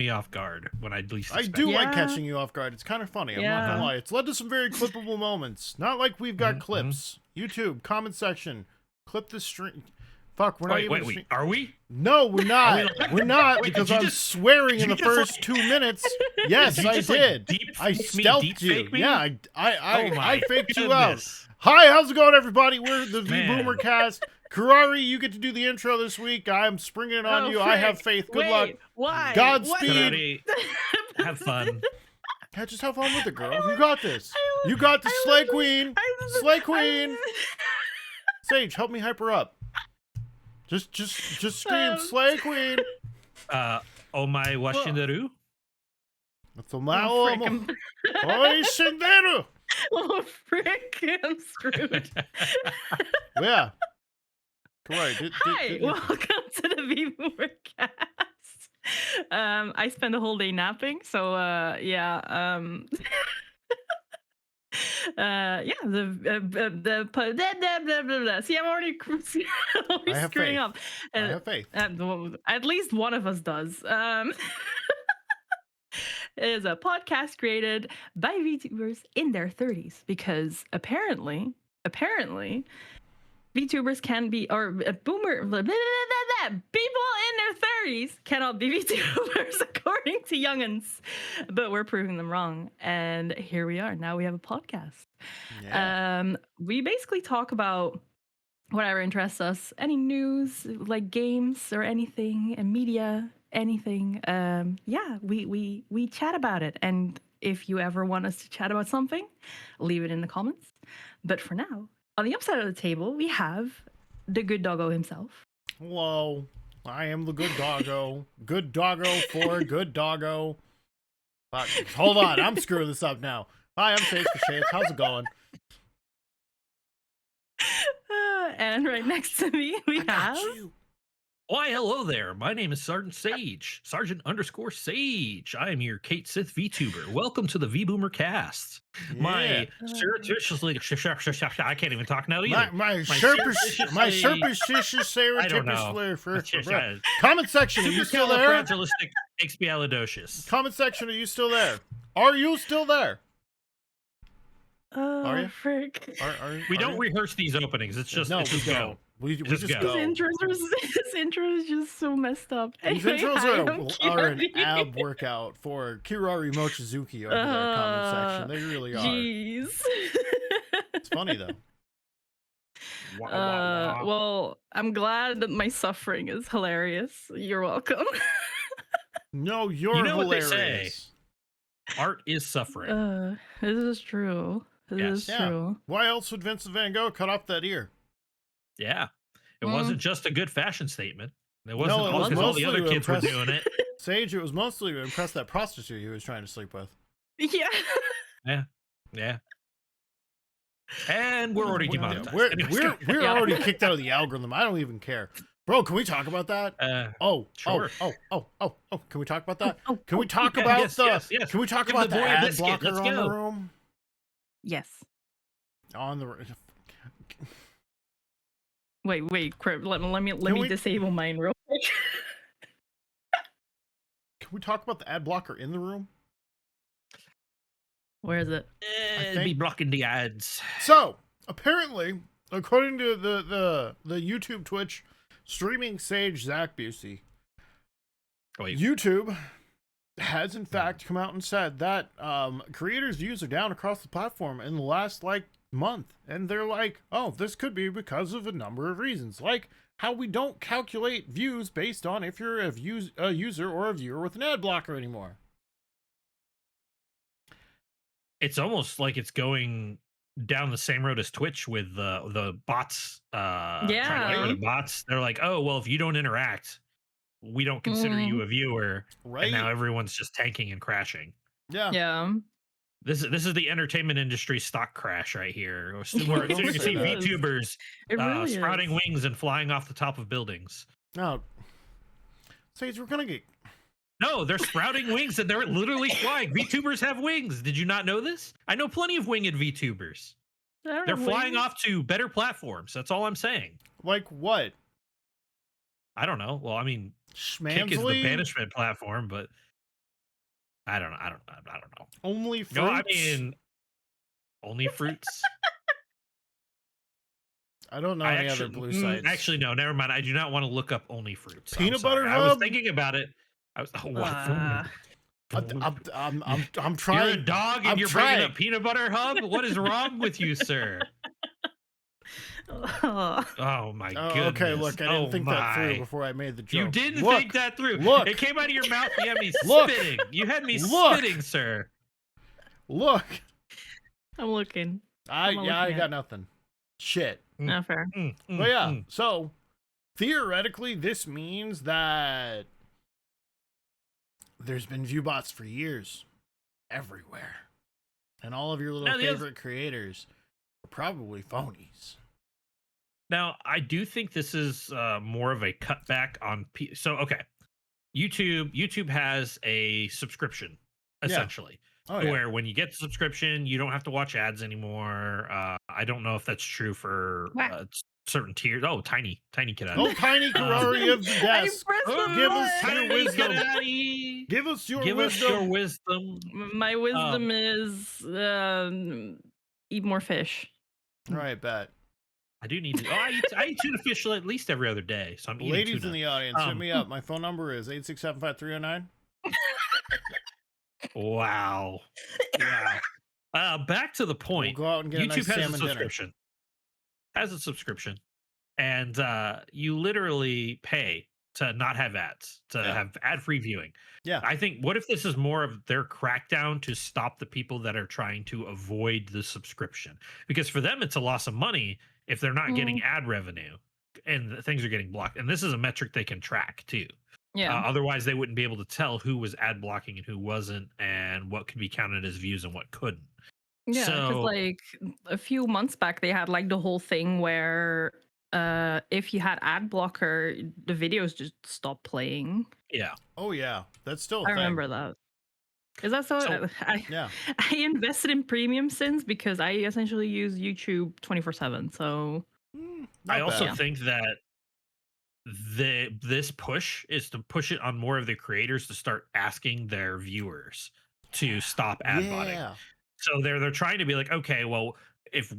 me off guard when I least I expect do it. like catching you off guard. It's kind of funny. I'm not gonna lie. It's led to some very clippable moments. Not like we've got clips. YouTube comment section. Clip the stream. Fuck, we're not even. Wait. Are we? No, we're not. We're not Wait, because did you I'm just- swearing in the did you just, first like- 2 minutes. Yes, Did you I just, did. deep I fake me, stealthed deep you. fake me? Yeah, Oh my I faked you out. goodness. Hi, how's it going, everybody? We're the Man. Vboomer cast. Kirari, you get to do the intro this week. I'm springing it on you. I have faith. Good luck. Why? Godspeed. Kirari, have fun. Yeah, just have fun with it, girl. You got this. You got the Slay Queen. Slay Queen. Sage, help me hype her up. Just scream, Slay Queen. Oh my washindaru. That's a malo. Oi, Shinderu. Oh, frick, I'm screwed. Yeah. Correct. Hi, welcome to the Vboomer cast. I spent the whole day napping, so yeah. See, I'm already I have screwing faith. up. I have faith. At least one of us does. It is a podcast created by VTubers in their 30s because apparently VTubers can be, or boomer, people in their 30s cannot be VTubers according to youngins, but we're proving them wrong. And here we are. Now we have a podcast. Yeah. We basically talk about whatever interests us, any news, like games or anything, and media, anything. Yeah, we chat about it. And if you ever want us to chat about something, leave it in the comments. But for now, on the upside of the table, we have the good doggo himself. Hello. I am the good doggo. Good doggo for good doggo. Fuck. Hold on. I'm screwing this up now. Hi, I'm Sage for Shades. How's it going? And right next to me, we have. Why, hello there. My name is Sergeant Sage. Sergeant_Sage. I am your Kate Sith VTuber. Welcome to the Vboomer cast. My surreptitiously, I can't even talk now either. My I don't know. Comment section, are you still there? Supercalifragilisticexpialidocious. Comment section, are you still there? Are you still there? Are you? Frick. We don't rehearse these openings. It's just, no, it's just go. We just go. go. This intro is just so messed up. These Anyway, intros are an ab workout for Kirari Mochizuki over there. Comment section, they really are. Jeez. It's funny though. Well, I'm glad that my suffering is hilarious. You're welcome. No, you're You know what they hilarious. say. Art is suffering. This is true. This is true. Why else would Vincent Van Gogh cut off that ear? Yeah. It wasn't just a good fashion statement. It wasn't No, it all was because all the mostly other to kids were impress- doing it. Sage, it was mostly to impress that prostitute he was trying to sleep with. Yeah. Yeah. And we're already demonetized. We're already kicked out of the algorithm. I don't even care. Bro, can we talk about that? Sure. Can we talk about that? Can we talk about yes. Can we talk Give about the the boy a ad biscuit. blocker Let's on go. the room? Yes. On the Wait, crap. Let me we- disable mine real quick. Can we talk about the ad blocker in the room? Where is it? Be blocking the ads. So, apparently, according to the YouTube Twitch streaming sage Zach Busey, YouTube has in fact come out and said that creators' views are down across the platform in the last month, and they're like, oh, this could be because of a number of reasons, like how we don't calculate views based on if you're a user or a viewer with an ad blocker anymore. It's almost like it's going down the same road as Twitch with the bots. Trying to get rid of bots. They're like, oh, well, if you don't interact, we don't consider you a viewer. Right. And now everyone's just tanking and crashing. Yeah. This is the entertainment industry stock crash right here. So you can see It VTubers really sprouting is. wings and flying off the top of buildings. No, Sage, we're gonna get. No, they're sprouting wings and they're literally flying. VTubers have wings. Did you not know this? I know plenty of winged VTubers. They're flying off to better platforms. That's all I'm saying. Like what? I don't know. Well, I mean, Kick is the Schmanzly? banishment platform, but I don't know. I don't know. Only fruits. No, I mean only fruits. I don't know I any actually, other blue sites. actually no, never mind. I do not want to look up only fruits. I'm Peanut butter sorry. I was hub? thinking about it. I was what? I'm trying. You're a dog and I'm you're trying. bringing up peanut butter hub. What is wrong with you, sir? Oh my goodness. Okay, look, I didn't think that through my. before I made the joke. You didn't Look, think that through. Look. It came out of your mouth. You had me Look. spitting. You had me Look. spitting, sir. Look. I'm looking. I looking got at. nothing. Shit. Not fair. But yeah, so theoretically, this means that there's been viewbots for years, everywhere, and all of your little favorite creators are probably phonies. Now, I do think this is more of a cutback on. So, okay, YouTube has a subscription essentially, where when you get the subscription, you don't have to watch ads anymore. I don't know if that's true for certain tiers. Oh, tiny kid. Oh, tiny Kirari of the desk. Give us your wisdom. Give us your wisdom. My wisdom is eat more fish. All right, bet. I do need to. Oh, I eat tuna fish at least every other day. So I'm eating Ladies tuna. in the audience, hit me up. My phone number is 8675309. Wow. Back to the point. We'll go out and get YouTube a nice has a salmon subscription. dinner. Has a subscription, and you literally pay to not have ads, to have ad-free viewing. Yeah. I think, what if this is more of their crackdown to stop the people that are trying to avoid the subscription? Because for them, it's a loss of money if they're not getting ad revenue and things are getting blocked. And this is a metric they can track too. Yeah. Otherwise, they wouldn't be able to tell who was ad blocking and who wasn't, and what could be counted as views and what couldn't. Yeah, because So, like a few months back, they had like the whole thing where if you had ad blocker, the videos just stopped playing. yeah. Oh yeah, that's still. I remember that. Is that so? Yeah. I invested in premium since because I essentially use YouTube 24/7. So I also think that this push is to push it on more of the creators to start asking their viewers to stop ad botting. So they're trying to be like, okay, well, if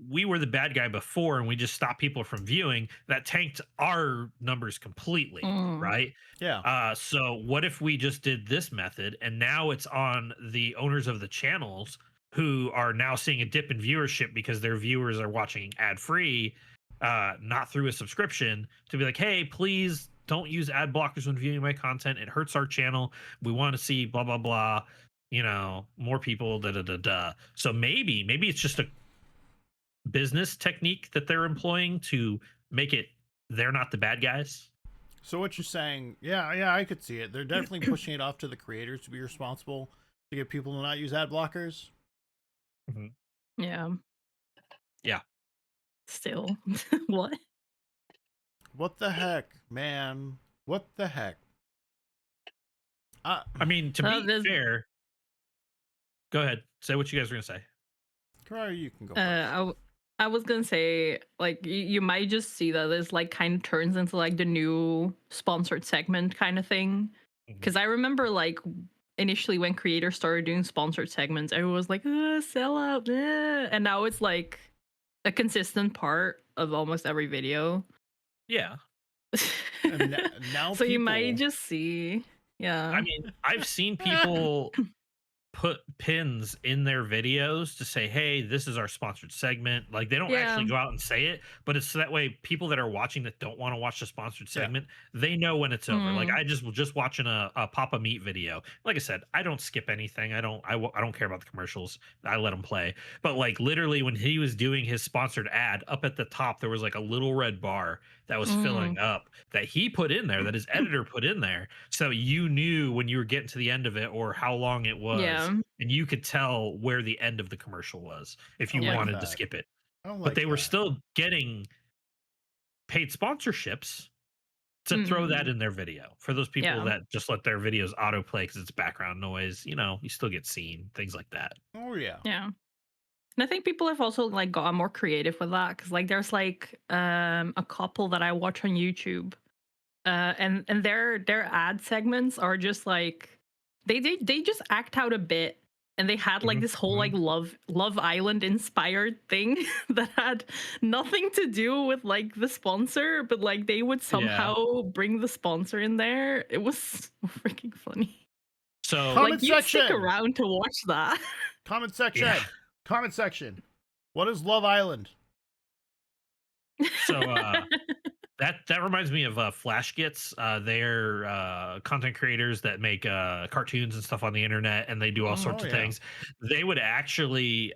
we were the bad guy before and we just stopped people from viewing, that tanked our numbers completely, right? Yeah. So what if we just did this method, and now it's on the owners of the channels who are now seeing a dip in viewership because their viewers are watching ad free, not through a subscription, to be like, hey, please don't use ad blockers when viewing my content. It hurts our channel. We want to see blah blah blah. You know, more people. So maybe it's just a business technique that they're employing to make it they're not the bad guys. So what you're saying, yeah, I could see it. They're definitely pushing it off to the creators to be responsible to get people to not use ad blockers. yeah. Still, what? What the heck, man? What the heck? I mean, to be fair, go ahead. Say what you guys were gonna say. Kirari, you can go first. I was gonna say, like, you might just see that this like kind of turns into like the new sponsored segment kind of thing. Because I remember like initially when creators started doing sponsored segments, everyone was like, sell out, and now it's like a consistent part of almost every video. Yeah. And now so you might just see, I mean, I've seen people put pins in their videos to say, hey, this is our sponsored segment. Like, they don't actually go out and say it, but it's so that way people that are watching that don't want to watch the sponsored segment, they know when it's over. Like, I just watching a Papa Meat video. Like I said, I don't skip anything. I don't care about the commercials. I let them play. But like literally when he was doing his sponsored ad, up at the top there was like a little red bar that was filling up that he put in there, that his editor put in there. So you knew when you were getting to the end of it or how long it was. And you could tell where the end of the commercial was if you wanted to skip it. But they were still getting paid sponsorships to throw that in their video. For those people that just let their videos autoplay because it's background noise, you know, you still get seen, things like that. Oh, yeah. Yeah. And I think people have also like gotten more creative with that because like there's like a couple that I watch on YouTube, and their ad segments are just like They just act out a bit, and they had like Mhm, this whole like mhm. Love Island inspired thing that had nothing to do with like the sponsor, but like they would Yeah. somehow bring the sponsor in there. It was so freaking funny. So Comment Like you'd stick section. around to watch that. Comment yeah. section. Comment section. What is Love Island? So that reminds me of Flash Gits. They're content creators that make cartoons and stuff on the internet, and they do all Oh sorts of yeah. things. They would actually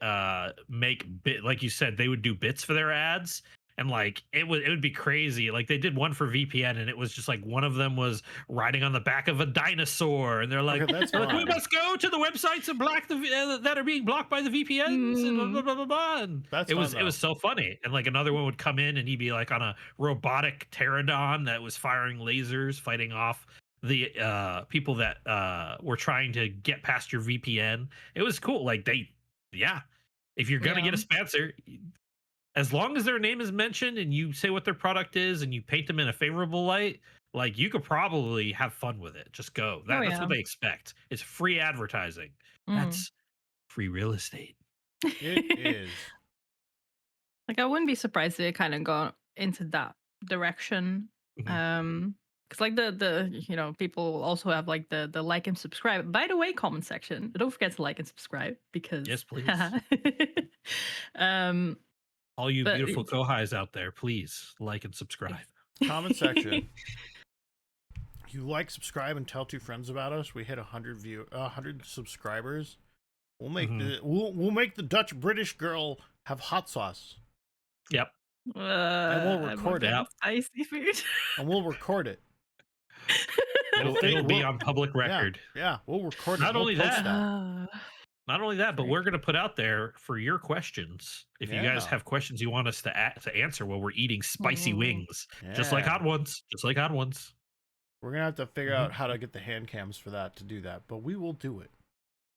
make like you said, they would do bits for their ads. And like it would be crazy. Like they did one for VPN, and it was just like one of them was riding on the back of a dinosaur, and they're Okay, like, that's we fine. must go to the websites and block that are being blocked by the VPNs, and blah blah Mm. blah blah blah. And That's it fun was though. so funny. And like another one would come in, and he'd be like on a robotic pterodon that was firing lasers, fighting off the people that were trying to get past your VPN. It was cool. Like yeah. If you're gonna Yeah. get a sponsor, as long as their name is mentioned and you say what their product is and you paint them in a favorable light, like you could probably have fun with it. Just go. Oh That's yeah. what they expect. It's free advertising. Mm. That's free real estate. It is. Like I wouldn't be surprised if it kind of go into that direction. Mhm. Because like the people also have like the like and subscribe. By the way, comment section. Don't forget to like and subscribe because Yes, please. um All you but beautiful kohais out there, please like and subscribe. Comment section. You like, subscribe, and tell 2 friends about us. We hit 100 subscribers. We'll make Mhm. we'll make the Dutch British girl have hot sauce, Yep. we'll I'm record okay it. with spicy food. and we'll record it. It'll be we'll- on public record. Yeah, we'll record it. Not We'll only post that, Not only that, but Great. we're going to put out there for your questions. If you guys Yeah. have questions you want us to answer while we're eating spicy Mm. wings, just like Yeah. hot ones, just like hot ones. We're gonna have to figure Mhm. out how to get the hand cams for that to do that, but we will do it.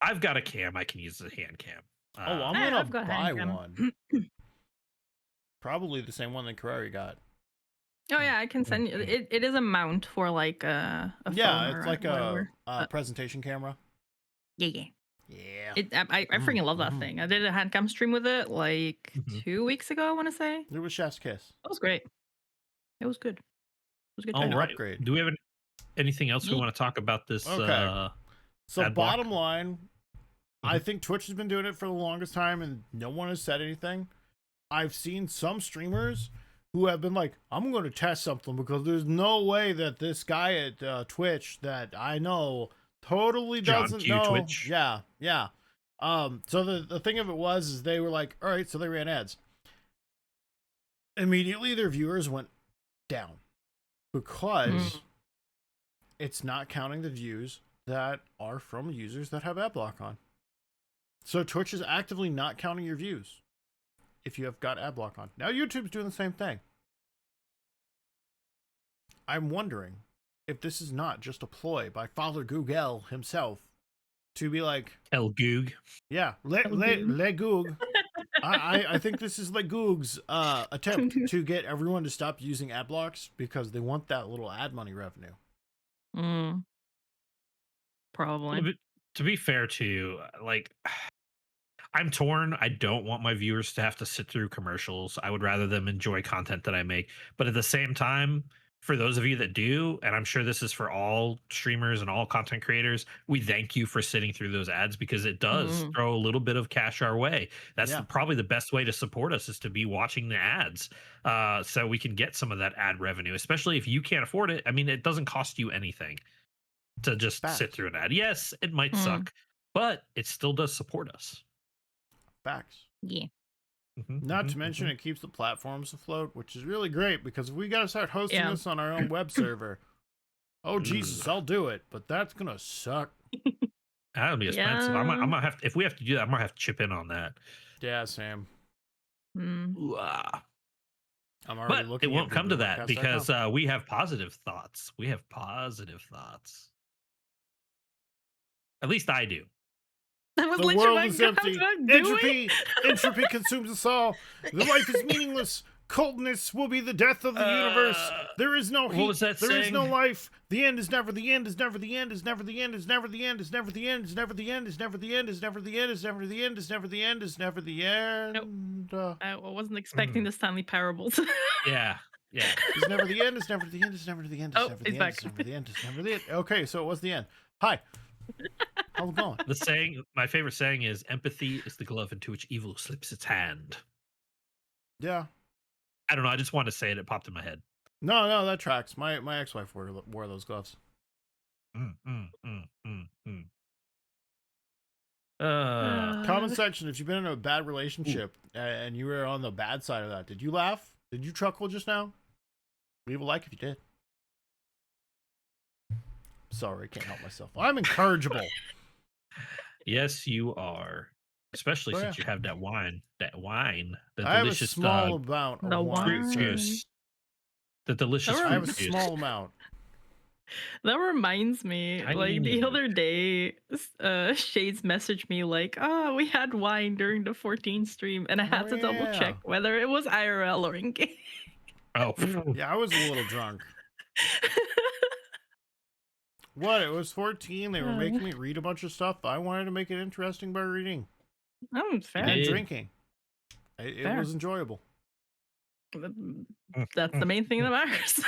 I've got a cam. I can use the hand cam. I'm Hey, gonna I've got buy hand cam. one. Probably the same one that Kirari got. Oh yeah, I can send you. It is a mount for like a Yeah, phone it's or like whatever. a presentation camera. Yeah. Yeah. I freaking love that Mhm. thing. I did a handcam stream with it like Mhm. 2 weeks ago. I want to say It was Chef's Kiss. it was great. It was good. It was a good All time. right. upgrade. Do we have anything else we Yeah. want to talk about this? Okay. So ad block? bottom line, I Mhm. think Twitch has been doing it for the longest time and no one has said anything. I've seen some streamers who have been like, I'm going to test something because there's no way that this guy at Twitch that I know totally John doesn't Q know. Twitch. Yeah, yeah. So the thing of it was is they were like, all right, so they ran ads. Immediately their viewers went down because it's not counting the views that are from users that have ad block on. So Twitch is actively not counting your views if you have got ad block on. Now YouTube's doing the same thing. I'm wondering if this is not just a ploy by Father Google himself to be like, El Goog. yeah, le Goog. I think this is Le Goog's attempt to get everyone to stop using ad blocks because they want that little ad money revenue. Probably. To be fair to you, like I'm torn. I don't want my viewers to have to sit through commercials. I would rather them enjoy content that I make. But at the same time, for those of you that do, and I'm sure this is for all streamers and all content creators, we thank you for sitting through those ads because it does throw a little bit of cash our way. That's probably the best way to support us is to be watching the ads, so we can get some of that ad revenue, especially if you can't afford it. I mean, it doesn't cost you anything to just sit through an ad. Yes, it might suck, but it still does support us. Facts. Yeah. Not to mention it keeps the platforms afloat, which is really great because if we got to start hosting this on our own web server, oh Jesus, I'll do it, but that's gonna suck. That'll be expensive. I might have to, if we have to do that, I might have to chip in on that. Yeah, Sam. Ooh, I'm already but looking. It won't come to that because vboomercast.com. we have positive thoughts. We have positive thoughts. At least I do. That was The literally world is empty. Entropy consumes us all. The life is meaningless. Coldness will be the death of the universe. There is no heat. What was that There is no saying? life. The end is never the end. Is never the end. Is never the end. Is never the end. Is never the end. Is never the end. Is never the end. Is never the end. Is never the end. Is never the end. Is never the end. I wasn't expecting the Stanley Parables. Yeah. Is never the end. Is never the end. Is never the end. Is Oh, never the he's end. back. Is never the end. Is never the end. Okay, so it was the end. Hi. How's it going? The saying, my favorite saying is, "Empathy is the glove into which evil slips its hand." Yeah. I don't know. I just wanted to say it. It popped in my head. No, that tracks. My ex-wife wore those gloves. Mm, mm, mm, mm, mm. Comment section, if you've been in a bad relationship and you were on the bad side of that, did you laugh? Did you chuckle just now? Leave a like if you did. Sorry, I can't help myself. I'm incorrigible. Yes, you are. Especially Oh, since yeah. you have that wine. The I have a delicious small amount of the wine. fruit wine. juice. The delicious I I have fruit a juice. small amount. That reminds me, like the Tiny. other day, Shades messaged me like, "Oh, we had wine during the 14 stream," and I had to double check whether it was IRL or in game. Oh, Yeah, I was a little drunk. What? It was 14. They were making me read a bunch of stuff. I wanted to make it interesting by reading Fair. and did. drinking. It Fair. was enjoyable. That's the main thing that matters.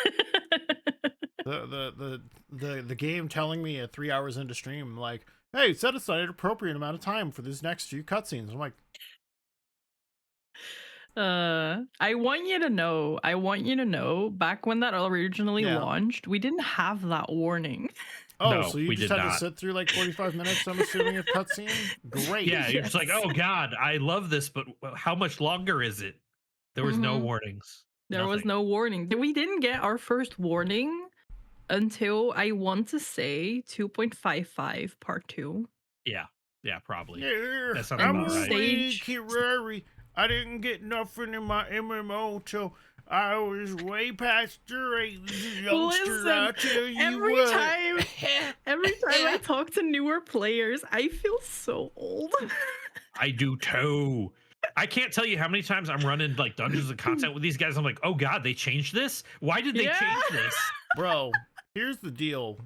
The game telling me at 3 hours into stream, like, hey, set aside an appropriate amount of time for these next few cutscenes. I'm like, I want you to know, back when that originally Yeah. launched, we didn't have that warning. oh, No, so you we just did had to not. sit through like 45 minutes, I'm assuming, of cutscene? Great. yeah. You're just like, Yes. oh God, I love this, but how much longer is it? There was no Mhm. warnings. There was Nothing. no warning. We didn't get our first warning until I want to say 2.55 part 2. Yeah, probably. Yeah, That sounds I'm about right. only Sage- Kirari. I didn't get nothing in my MMO till I was way past your age, youngster. Listen, I tell you every what. time I talk to newer players, I feel so old. I do too. I can't tell you how many times I'm running like dungeons and content with these guys. I'm like, oh God, they changed this? Why did they Yeah. change this? Bro, here's the deal.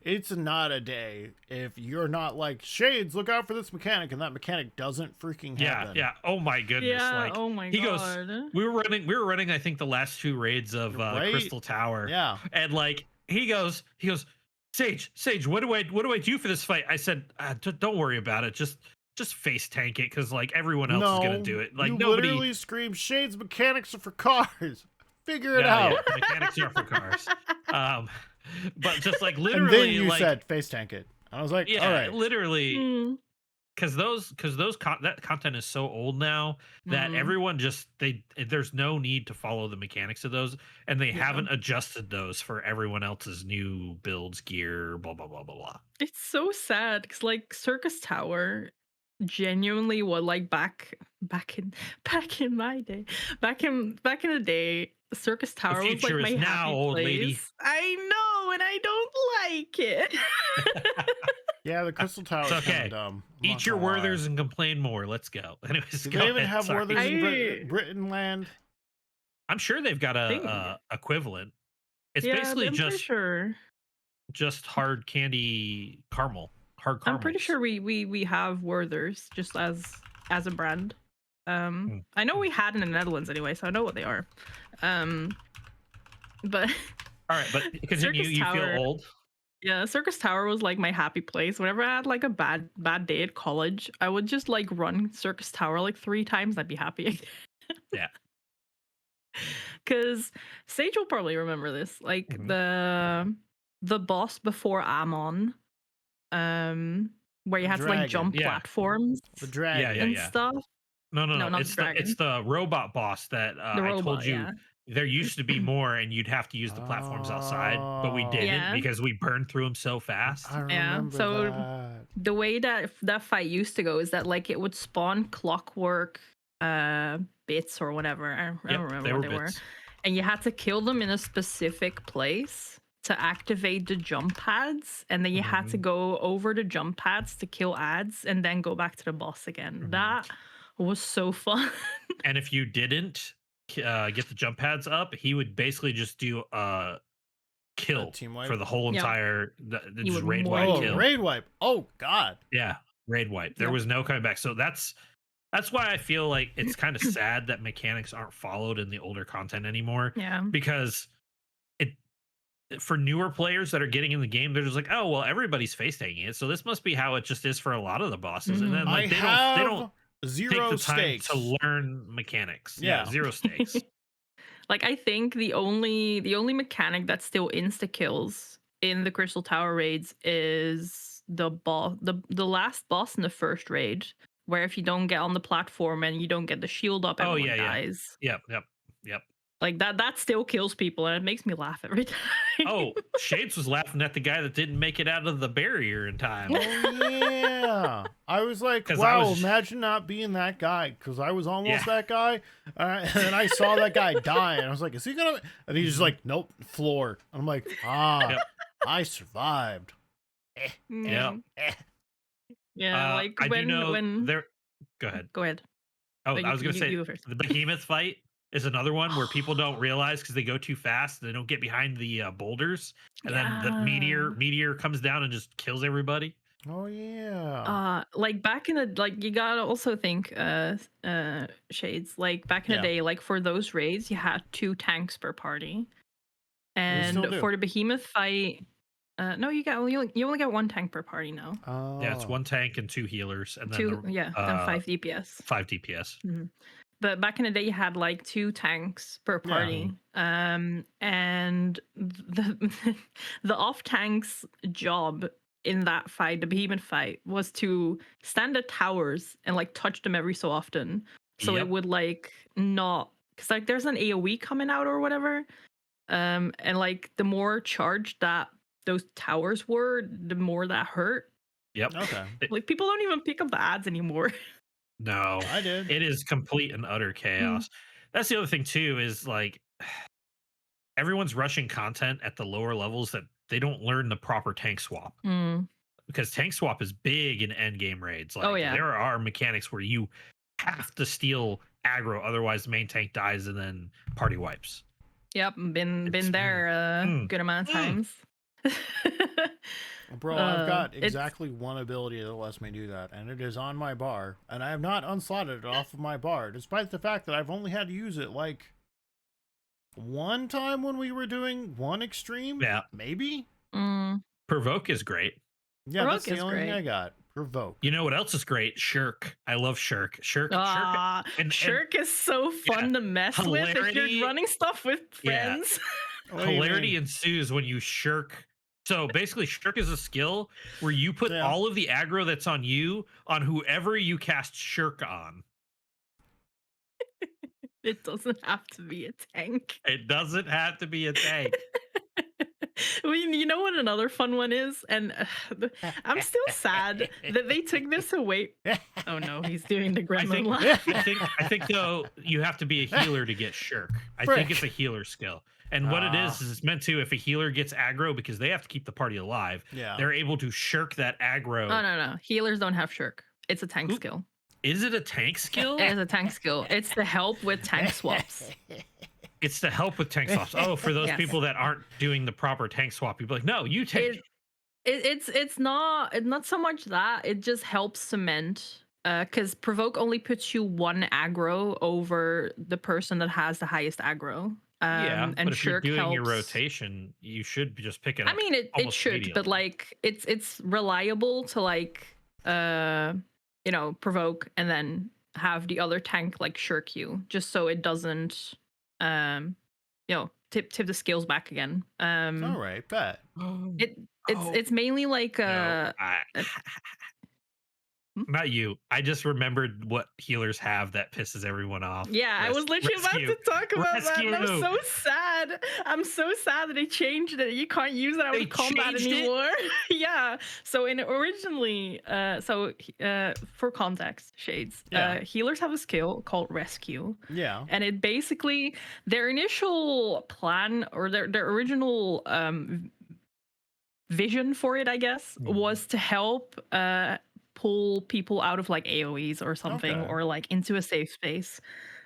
It's not a day if you're not like, Shades, look out for this mechanic, and that mechanic doesn't freaking happen. Yeah. Oh my goodness. Yeah, Like, oh my he god. goes, we were running, I think, the last 2 raids of Right? Crystal Tower. Yeah. And like he goes, Sage, what do I do for this fight? I said, don't worry about it. Just face tank it, because like everyone else is gonna do it. Like you nobody. literally scream, Shades mechanics are for cars. Figure it Yeah, out. yeah, mechanics are for cars. But just like And literally, then you like, said face tank it. I was like, yeah, all right. literally, Mm, because that content is so old now that Mhm. everyone just there's no need to follow the mechanics of those, and they Yeah. haven't adjusted those for everyone else's new builds, gear, blah blah blah blah blah. It's so sad because like Circus Tower genuinely was like back in my day. Back in the day, Circus Tower was like future my is now, happy old place. lady. I know, and I don't like it. Yeah, the Crystal Tower is It's okay. kind of dumb. I'm not Eat your gonna lie. Werthers and complain more. Let's go. Anyways, Do go they even ahead, have sorry. Werthers in I- Britain land? I'm sure they've got Think- a equivalent. It's Yeah, basically I'm pretty sure. just hard candy caramel. Hard caramel. I'm pretty sure we have Werthers just as a brand. I know we had in the Netherlands anyway, so I know what they are. But All right, but continue. Circus You Tower. feel old. yeah, Circus Tower was like my happy place. Whenever I had like a bad day at college, I would just like run Circus Tower like 3 times. I'd be happy. Yeah. Because Sage will probably remember this. Like Mhm. the boss before Amon, where you The had to like jump Yeah. platforms The dragon. and stuff. No, No, not it's the it's the robot boss that The I told robot, you yeah. there used to be more, and you'd have to use the platforms outside, but we Oh. didn't Yeah. because we burned through them so fast. I Yeah, remember so- that. The way that fight used to go is that like it would spawn clockwork bits or whatever. I don't remember what they were. bits. And you had to kill them in a specific place to activate the jump pads, and then you had to Mhm. go over the jump pads to kill ads and then go back to the boss again. Mhm. That was so fun. And if you didn't get the jump pads up, he would basically just do kill team wipe? for the whole Yeah. entire He just would raid more wide Oh, kill. raid wipe. Oh God. Yeah, raid wipe. There Yep. was no coming back. So that's why I feel like it's kind of sad that mechanics aren't followed in the older content anymore. Yeah. Because it for newer players that are getting in the game, they're just like, oh well, everybody's face taking it, so this must be how it just is for a lot of the bosses. And then Mhm. like they don't take zero the time stakes. to learn mechanics. Yeah. Zero stakes. Like I think the only mechanic that still insta kills in the Crystal Tower raids is the boss, the last boss in the first raid, where if you don't get on the platform and you don't get the shield up, Oh, everyone yeah, yeah. dies. Yep. Like that still kills people, and it makes me laugh every time. Oh, Shades was laughing at the guy that didn't make it out of the barrier in time. Oh yeah. I was like, 'Cause I wow, was- imagine not being that guy, because I was almost Yeah. that guy. And I saw that guy die, and I was like, is he gonna? And he's just like, nope, floor. And I'm like, Yep. I survived. Yep. Mm. Yeah, like I when do know when there. Go ahead. go ahead. Oh, Like, I was gonna say you go first. the behemoth fight is another one where people don't realize because they go too fast. They don't get behind the boulders, and then the meteor comes down and just kills everybody. Oh yeah. Like back in the like you gotta also think Shades, like back in Yeah. the day, like for those raids you had 2 tanks per party, and do. for the behemoth fight no, you only got 1 tank per party now. Oh. Yeah, it's 1 tank and 2 healers, and then 2 the, and 5 DPS. 5 DPS. But back in the day you had like 2 tanks per party. And the the off tank's job in that fight, the behemoth fight, was to stand at towers and like touch them every so often, so Yep. it would like not, because like there's an AoE coming out or whatever, and like the more charged that those towers were, the more that hurt. Yep. Okay. Like people don't even pick up the ads anymore. No, I did. it is complete and utter chaos. That's the other thing too, is like everyone's rushing content at the lower levels that they don't learn the proper tank swap, because tank swap is big in end game raids. Like, Oh, yeah. there are mechanics where you have to steal aggro, otherwise the main tank dies and then party wipes. Yep, been there a good amount of times. Bro, I've got it's- exactly one ability that lets me do that, and it is on my bar, and I have not unslotted it off of my bar, despite the fact that I've only had to use it like one time when we were doing one extreme. Yeah. Maybe. Provoke is great. Yeah, Provoke that's the is only thing great. I got. Provoke. You know what else is great? Shirk. I love Shirk. Shirk. and- Shirk is so fun to mess with if hilarity- you're running stuff with Yeah. friends. What do you Hilarity mean? ensues when you shirk. So basically, shirk is a skill where you put Yeah. all of the aggro that's on you on whoever you cast shirk on. It doesn't have to be a tank. It doesn't have to be a tank. Well, you know what another fun one is? And I'm still sad that they took this away. Oh no, he's doing the gremlin laugh. I think though you have to be a healer to get shirk. I think it's a healer skill. And what it is it's meant to, if a healer gets aggro, because they have to keep the party alive, Yeah. they're able to shirk that aggro. Oh no, healers don't have shirk. It's a tank skill. Is it a tank skill? It is a tank skill. It's to help with tank swaps. It's to help with tank swaps. Oh, for those Yes. people that aren't doing the proper tank swap, people are like, no, you take. It's not so much that it just helps cement, because provoke only puts you 1 aggro over the person that has the highest aggro. Yeah, and but if you're shirk doing helps. your rotation, you should just pick it up. I mean, it almost should, but immediately. like it's reliable to like provoke and then have the other tank like shirk you, just so it doesn't tip the scales back again. All right, bet. It's mainly like No, not you. I just remembered what healers have that pisses everyone off. Yeah, I was literally about to talk about that. And I'm Rescue. so sad. I'm so sad that they changed it. You can't use it out They of combat changed it? anymore. Yeah. So originally, for context, Shades, Yeah. healers have a skill called Rescue. Yeah. And it basically, their initial plan or their original vision for it, I guess, was to help pull people out of like AoEs or something, Okay. or like into a safe space.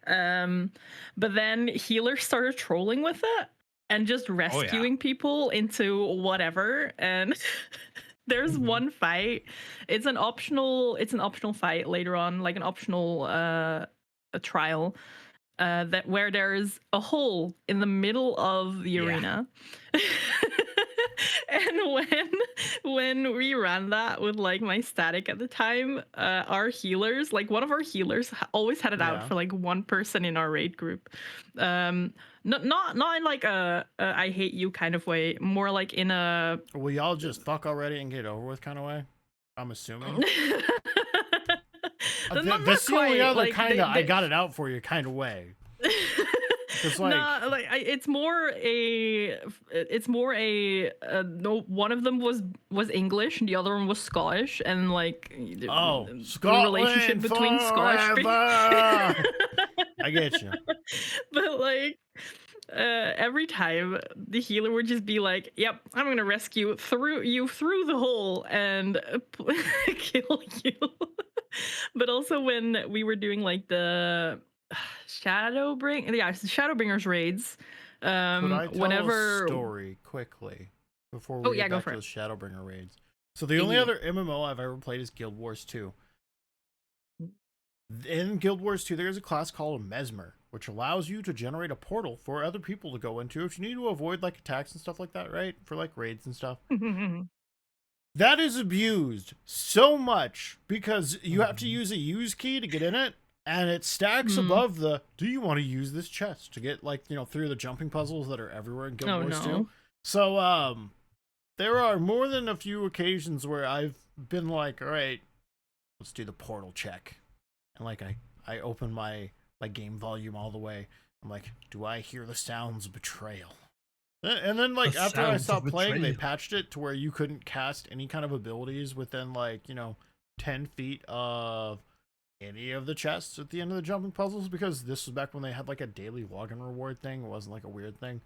But then healers started trolling with it and just Oh yeah. rescuing people into whatever. And there's one fight. It's an optional fight later on, like an optional a trial that where there's a hole in the middle of the Yeah. arena. And when we ran that with like my static at the time, our healers, like one of our healers always had it out Yeah. for like one person in our raid group. Not in like a I hate you kind of way, more like in a Will y'all just fuck already and get over with kind of way? I'm assuming. That's the only other like, kind of I got it out for you kind of way. It's like, no, like it's more a no. One of them was English, and the other one was Scottish, and like the Scotland relationship between Scottish. forever! I get you. But like every time the healer would just be like, "Yep, I'm gonna rescue through the hole and kill you." But also when we were doing like the Shadowbringers raids. Could I tell Whenever a story quickly before we Oh, yeah, get go back for to it. the Shadowbringer raids? So the only other MMO I've ever played is Guild Wars 2. In Guild Wars 2, there's a class called a mesmer, which allows you to generate a portal for other people to go into if you need to avoid like attacks and stuff like that, right? For like raids and stuff. That is abused so much because you have to use a use key to get in it, and it stacks above the do you want to use this chest to get like, you know, through the jumping puzzles that are everywhere in Guild Wars 2. So there are more than a few occasions where I've been like, all right, let's do the portal check. And like I open my game volume all the way. I'm like, do I hear the sounds of betrayal? And then like after I stopped playing, they patched it to where you couldn't cast any kind of abilities within like, you know, 10 feet of any of the chests at the end of the jumping puzzles, because this was back when they had like a daily login reward thing. It wasn't like a weird thing.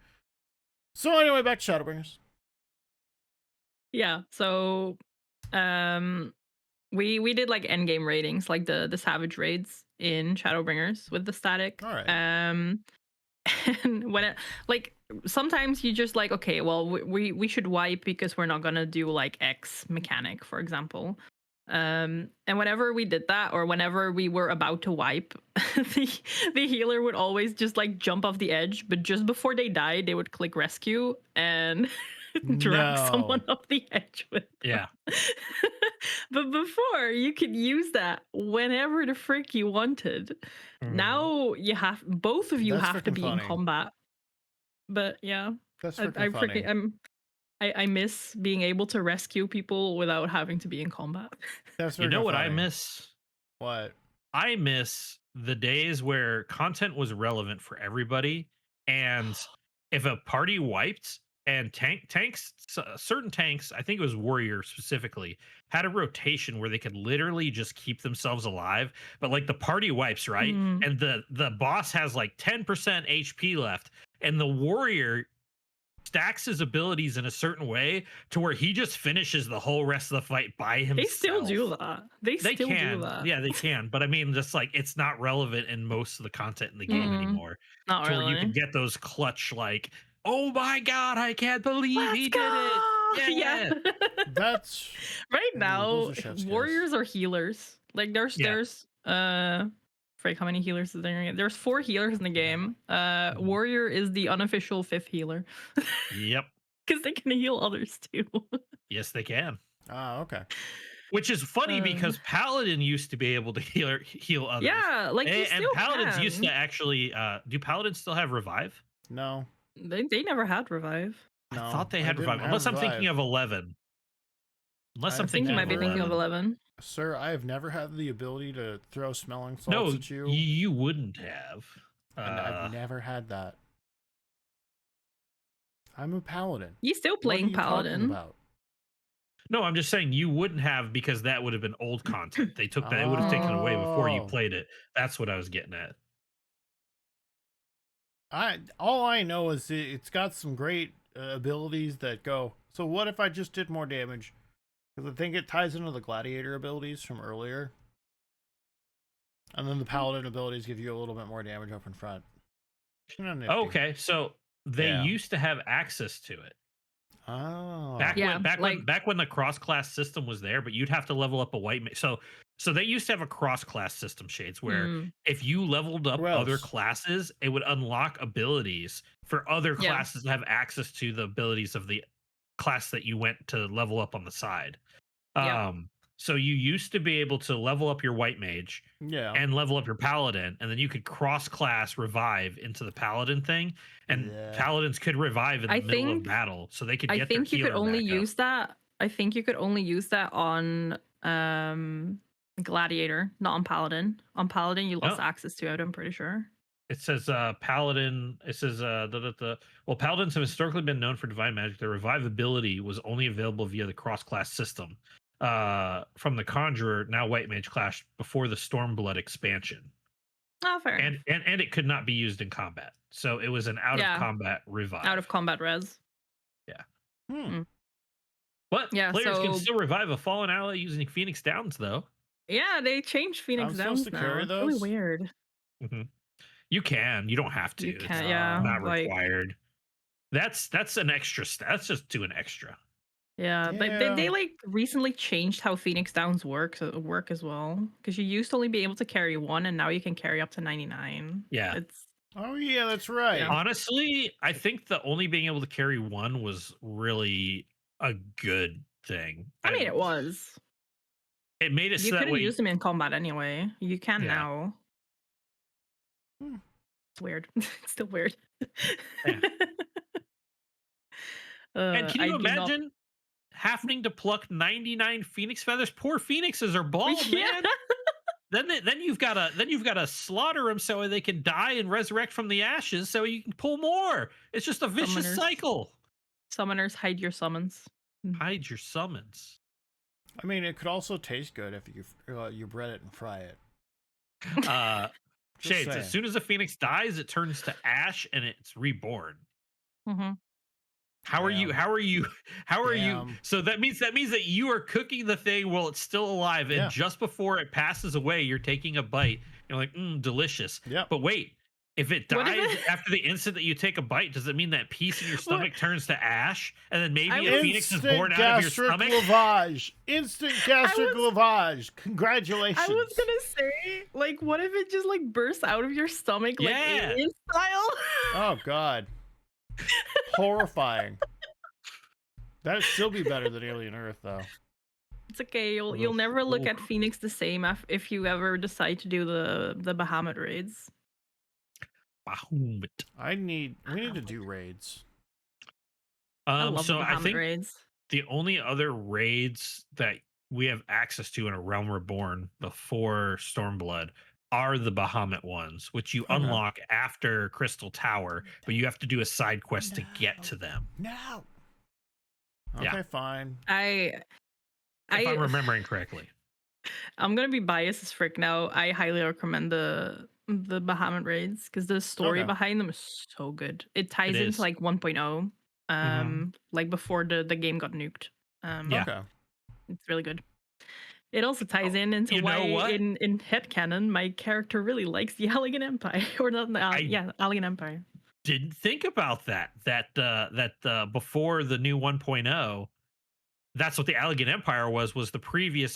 So anyway, back to Shadowbringers. Yeah, so we did like end game ratings, like the savage raids in Shadowbringers with the static. All right. And when it like sometimes you just like, okay, well we should wipe because we're not gonna do like X mechanic, for example. And whenever we did that, or whenever we were about to wipe, the healer would always just like jump off the edge, but just before they died, they would click rescue and drag someone off the edge with them. Yeah. But before, you could use that whenever the frick you wanted. Now you have both of you have to be in combat. But yeah, That's I miss being able to rescue people without having to be in combat. That's you know what I miss? What? I miss the days where content was relevant for everybody, and if a party wiped and tanks, certain tanks, I think it was Warrior specifically, had a rotation where they could literally just keep themselves alive. But like the party wipes, right? And the boss has like 10% HP left, and the Warrior stacks his abilities in a certain way to where he just finishes the whole rest of the fight by himself. They still do that. They still can do that. Yeah, they can, but I mean, just like it's not relevant in most of the content in the game anymore. Not to really. where you can get those clutch like, oh my god, I can't believe he did it. Yeah. That's right now. Warriors are healers. Like there's Frank, how many healers is there? There's 4 healers in the game. Warrior is the unofficial 5th healer. Yep. Because they can heal others too. Yes, they can. Ah, okay. Which is funny because Paladin used to be able to heal others. Yeah, like and Paladins used to actually. Do Paladins still have revive? No. They never had revive. No, I thought they had revive. Unless I'm thinking of 11. I think you might be thinking of 11. Sir, I have never had the ability to throw smelling salts at you. No, you wouldn't have. I've never had that. I'm a paladin. You still playing paladin? No, I'm just saying you wouldn't have, because that would have been old content. They took that; it would have taken away before you played it. That's what I was getting at. All I know is it's got some great abilities that go. So what if I just did more damage? Because I think it ties into the gladiator abilities from earlier. And then the paladin abilities give you a little bit more damage up in front. Nifty. Okay, so they Yeah. used to have access to it. Oh. Back when the cross class system was there, but you'd have to level up a so they used to have a cross class system, Shades, where if you leveled up other Gross. classes, it would unlock abilities for other Yeah. classes to have access to the abilities of the class that you went to level up on the side. Yep. So you used to be able to level up your white mage Yeah. and level up your paladin, and then you could cross class revive into the paladin thing, and Yeah. paladins could revive in the middle of battle, so they could I get their think you healer could only back up. use that. I think you could only use that on gladiator, not on paladin. On paladin, you lost No. access to it. I'm pretty sure. It says paladin. It says well, paladins have historically been known for divine magic. Their revive ability was only available via the cross class system from the conjurer, now white mage class, before the stormblood expansion. Oh, fair enough. And it could not be used in combat, so it was an out of combat revive. Out of combat res. Yeah. But Yeah, players can so- still revive a fallen ally using Phoenix Downs, though. Yeah, they changed Phoenix I'm Downs supposed to now. carry It's those? really weird. You can. You don't have to. You It's can, yeah. not like, required. That's an extra. That's just doing extra. yeah, they like recently changed how Phoenix Downs work as well. Because you used to only be able to carry one, and now you can carry up to 99. Yeah. It's Oh yeah, that's right. Yeah. Honestly, I think the only being able to carry one was really a good thing. I mean, it was. It made it You so that couldn't way. use them in combat anyway. You can Yeah. now. It's weird. It's still weird. Yeah. And can you I do not- imagine having to pluck 99 phoenix feathers? Poor phoenixes are bald, Yeah. man. Then you've got to slaughter them so they can die and resurrect from the ashes, so you can pull more. It's just a vicious Summoners. cycle. Summoners, hide your summons. Hide your summons. I mean, it could also taste good if you bread it and fry it. Just Shades, saying. as soon as a phoenix dies, it turns to ash and it's reborn. Mm-hmm. How are you? Damn. How are you? How are you? Damn. So that means that you are cooking the thing while it's still alive, and Yeah. just before it passes away, you're taking a bite. You're like, delicious. Yeah. But wait, if it What if dies it- after the instant that you take a bite, does it mean that piece in your stomach turns to ash, and then maybe I a was- phoenix is Instant born out of your gastric stomach? lavage. Instant gastric lavage. Congratulations. I was gonna say, like, what if it just like bursts out of your stomach, like Yeah. alien style? Oh god. Horrifying. That'd still be better than Alien Earth, though. It's okay. You'll never look at Phoenix the same if you ever decide to do the Bahamut raids. Bahamut. We need to do raids. I love So the I Bahamut think raids. the only other raids that we have access to in a Realm Reborn before Stormblood are the Bahamut ones, which you Okay. unlock after Crystal Tower, but you have to do a side quest to get to them. No. Yeah. Okay, fine. If I'm remembering correctly. I'm gonna be biased as frick now. I highly recommend the Bahamut raids because the story Okay. behind them is so good. It ties It is. into like 1.0, like before the game got nuked. Yeah. Okay. It's really good. It also ties into you know why what? in headcanon my character really likes the Allegan Empire or not the Allegan Empire. Didn't think about that before the new 1.0, that's what the Allegan Empire was the previous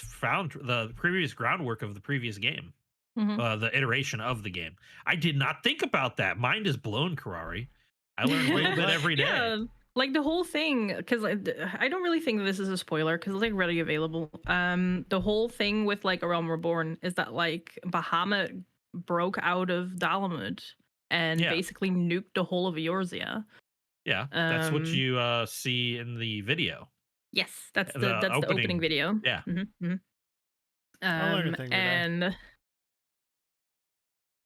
groundwork of the previous game. Mhm. The iteration of the game. I did not think about that. Mind is blown, Kirari. I learn a little bit every day. Yeah, like the whole thing, because I don't really think this is a spoiler because it's like readily available. The whole thing with like A Realm Reborn is that like Bahamut broke out of Dalamud and basically nuked the whole of Eorzea. Yeah, that's what you see in the video. Yes, that's The the opening video. Yeah. I learned a thing today. And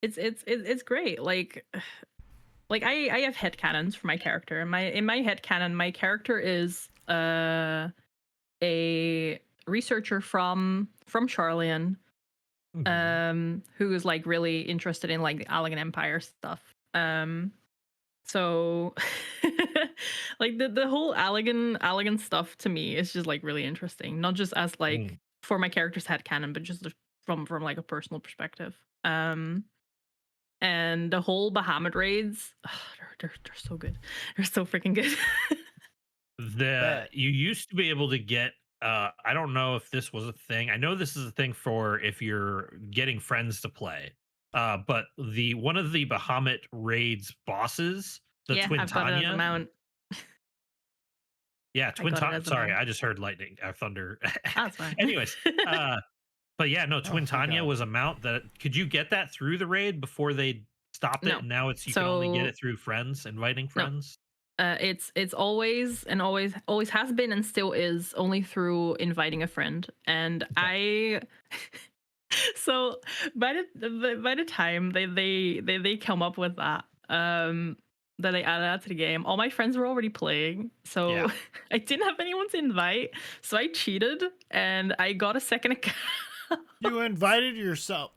it's great. Like I have headcanons for my character. In my headcanon, my character is a researcher from Charlian, who is like really interested in like the Allegan Empire stuff. So like the whole Allegan stuff to me is just like really interesting. Not just as like for my character's headcanon, but just from like a personal perspective. And the whole Bahamut raids, they're so good. They're so freaking good. You used to be able to get I don't know if this was a thing. I know this is a thing for if you're getting friends to play. But the one of the Bahamut raids bosses, the Yeah, I've got it as a Twintania. mount. Yeah, I got it as a sorry, mount. I just heard lightning, thunder. That's fine. Anyways, but yeah, no, Oh, thank Twintania God. was a mount that could you get that through the raid before they stopped it? No. And now you can only get So it through friends, inviting no. friends. It's always and always has been and still is only through inviting a friend. And I so by the time they come up with that that I added that to the game, all my friends were already playing, so Yeah. I didn't have anyone to invite, so I cheated and I got a second account. You invited yourself.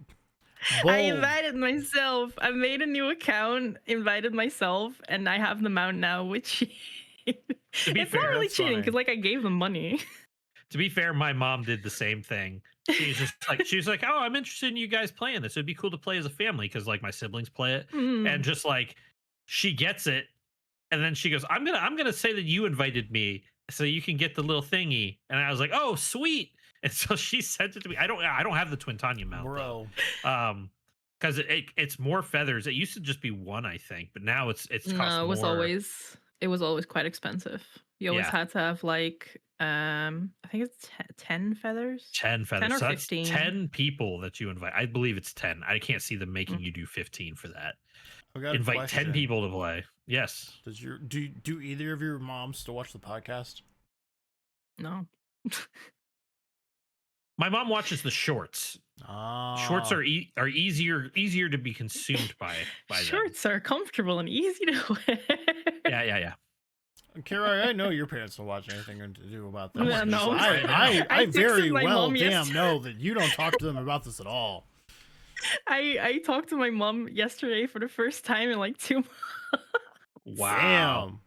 I Bold. invited myself. I made a new account, invited myself, and I have them out now, which To be it's fair, not really that's cheating funny. because like I gave them money. To be fair, my mom did the same thing. She's like, oh, I'm interested in you guys playing this. It'd be cool to play as a family because like my siblings play it, and just like she gets it, and then she goes, I'm gonna say that you invited me so you can get the little thingy, and I was like, oh, sweet. And so she sent it to me. I don't have the Twintania mount Bro. though, because it's more feathers. It used to just be one, I think, but now it's cost No, more. it was always quite expensive. You always Yeah. had to have like I think it's 10 feathers. 10 feathers. 10 or So that's 15. 10 people that you invite. I believe it's 10. I can't see them making you do 15 for that. I've got a Invite question. 10 people to play. Yes. Does do either of your moms still watch the podcast? No. My mom watches the shorts. Shorts are easier to be consumed by them. Shorts are comfortable and easy to wear. Yeah. Kirari, I know your parents don't watch anything to do about this. Yeah, no. I I very texted my well mom know that you don't talk to them about this at all. I talked to my mom yesterday for the first time in like 2 months. Wow.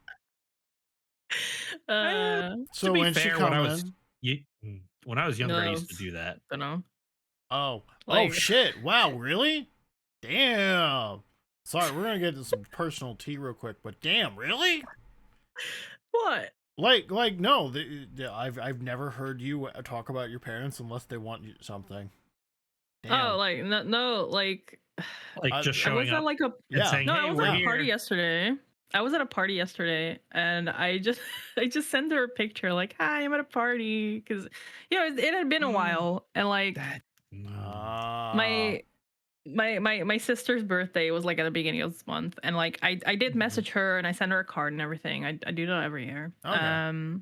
Damn. So to be when fair, she come when I was younger, I No, used to do that. Don't know. Oh Like- shit! Wow, really? Damn. Sorry, we're gonna get into some personal tea real quick, but damn, really? What? Like no, I've never heard you talk about your parents unless they want you something. Damn. Oh, like no, like Like just I showing was at up like a and saying, no, hey, I was we're at a here. party yesterday. I was at a party yesterday, and I just sent her a picture like, "Hi, I'm at a party," because it had been a while, and like my sister's birthday was like at the beginning of this month, and like I did message her and I sent her a card and everything. I do that every year. Okay.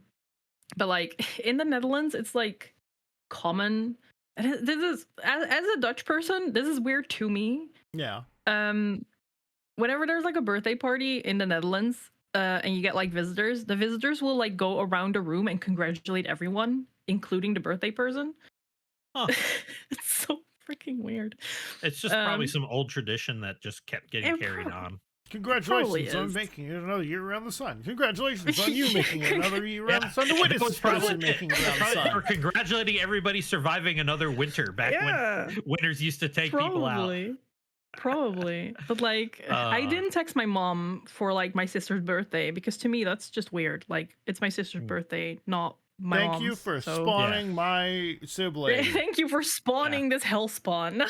But like in the Netherlands, it's like common. And this is as a Dutch person, this is weird to me. Yeah. Whenever there's like a birthday party in the Netherlands, and you get like visitors, the visitors will like go around the room and congratulate everyone, including the birthday person. Huh. It's so freaking weird. It's just probably some old tradition that just kept getting carried on. Congratulations on is. making it another year around the sun. Congratulations on you making it another year around the sun. The witness was is person probably making it around the We're sun. congratulating everybody surviving another winter back when winters used to take people out. Probably. But like I didn't text my mom for like my sister's birthday because to me that's just weird. Like it's my sister's birthday, not my mom's. Thank you for so- spawning my sibling. Thank you for spawning this hell spawn.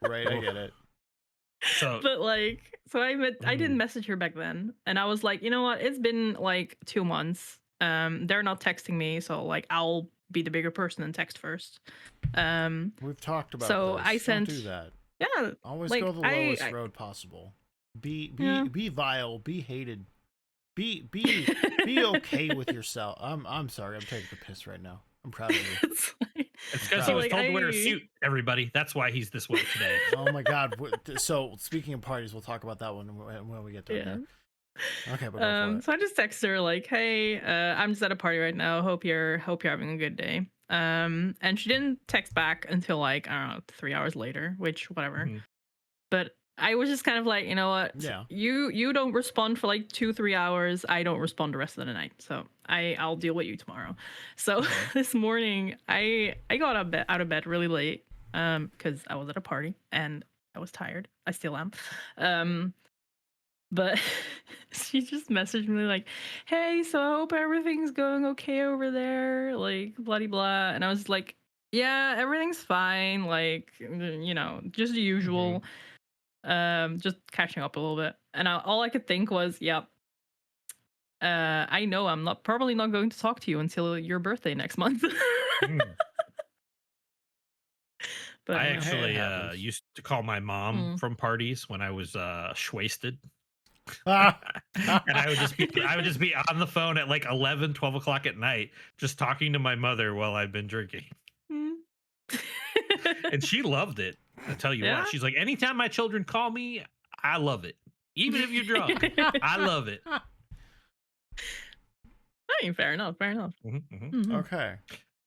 Right, I get it. So But like I didn't message her back then, and I was like, you know what, it's been like 2 months, they're not texting me, so like I'll be the bigger person and text first. We've talked about So this. I sent- Don't do that. Yeah, Always like, go the lowest road possible. Be vile, be hated. Be okay with yourself. I'm sorry, I'm taking the piss right now. I'm proud of you. it's like, it's because So, he was like, told to wear a I- suit, everybody. That's why he's this way today. Oh my god. So speaking of parties, we'll talk about that one when we get to it. Okay, but go for it. so I just texted her like, "Hey, I'm just at a party right now. Hope you're having a good day." And she didn't text back until like I don't know 3 hours later, which whatever. Mhm. But I was just kind of like, you know what? Yeah. You don't respond for like 2-3 hours. I don't respond the rest of the night. So I'll deal with you tomorrow. So this morning I got out of bed really late, because I was at a party and I was tired. I still am. But she just messaged me like, "Hey, so I hope everything's going okay over there." Like, bloody blah. And I was like, "Yeah, everything's fine. Like, just the usual. Just catching up a little bit." And all I could think was, "Yep. I know I'm probably not going to talk to you until your birthday next month." Mm. But I Hey, it actually happens. used to call my mom Mm. from parties when I was wasted. Ah. And I would just be on the phone at like 11, 12 o'clock at night, just talking to my mother while I've been drinking. Mm. And she loved it. I tell you Yeah. what, she's like, anytime my children call me, I love it. Even if you're drunk, I love it. I mean, fair enough. Fair enough. Mhm. Okay.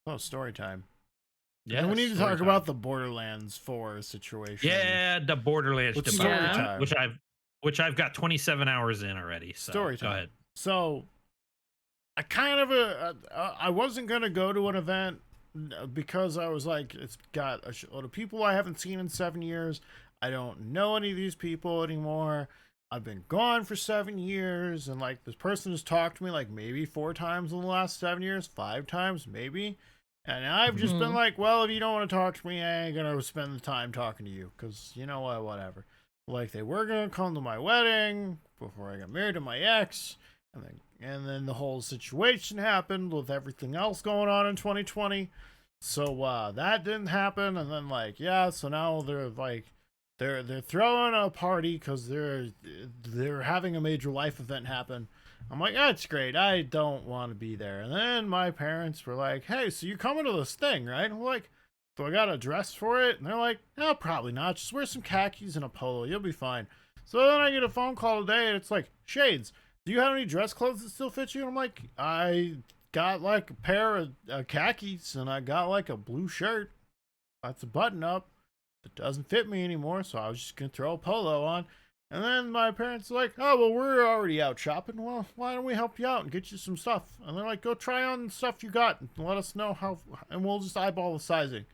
Oh, story time. Yeah, And we need to story talk time. about the Borderlands 4 situation. Yeah, the Borderlands With debacle, story Yeah. time. which I've got 27 hours in already. So Story go time. ahead. So, I kind of I wasn't gonna go to an event because I was like, it's got a shitload of people I haven't seen in 7 years. I don't know any of these people anymore. I've been gone for 7 years, and like this person has talked to me like maybe 4 times in the last 7 years, 5 times maybe. And I've just been Mhm. like, well, if you don't want to talk to me, I ain't gonna spend the time talking to you, because you know what, whatever. Like they were gonna come to my wedding before I got married to my ex, and then the whole situation happened with everything else going on in 2020. So that didn't happen, and then like yeah, so now they're like they're throwing a party because they're having a major life event happen. I'm like, that's great. I don't want to be there. And then my parents were like, hey, so you coming to this thing, right? And I'm like, do I got a dress for it? And they're like, no, probably not. Just wear some khakis and a polo. You'll be fine. So then I get a phone call today, and it's like, Shades, do you have any dress clothes that still fit you? And I'm like, I got like a pair of khakis, and I got like a blue shirt. That's a button up. It doesn't fit me anymore, so I was just gonna throw a polo on. And then my parents are like, oh, well, we're already out shopping. Well, why don't we help you out and get you some stuff? And they're like, go try on the stuff you got and let us know how, and we'll just eyeball the sizing.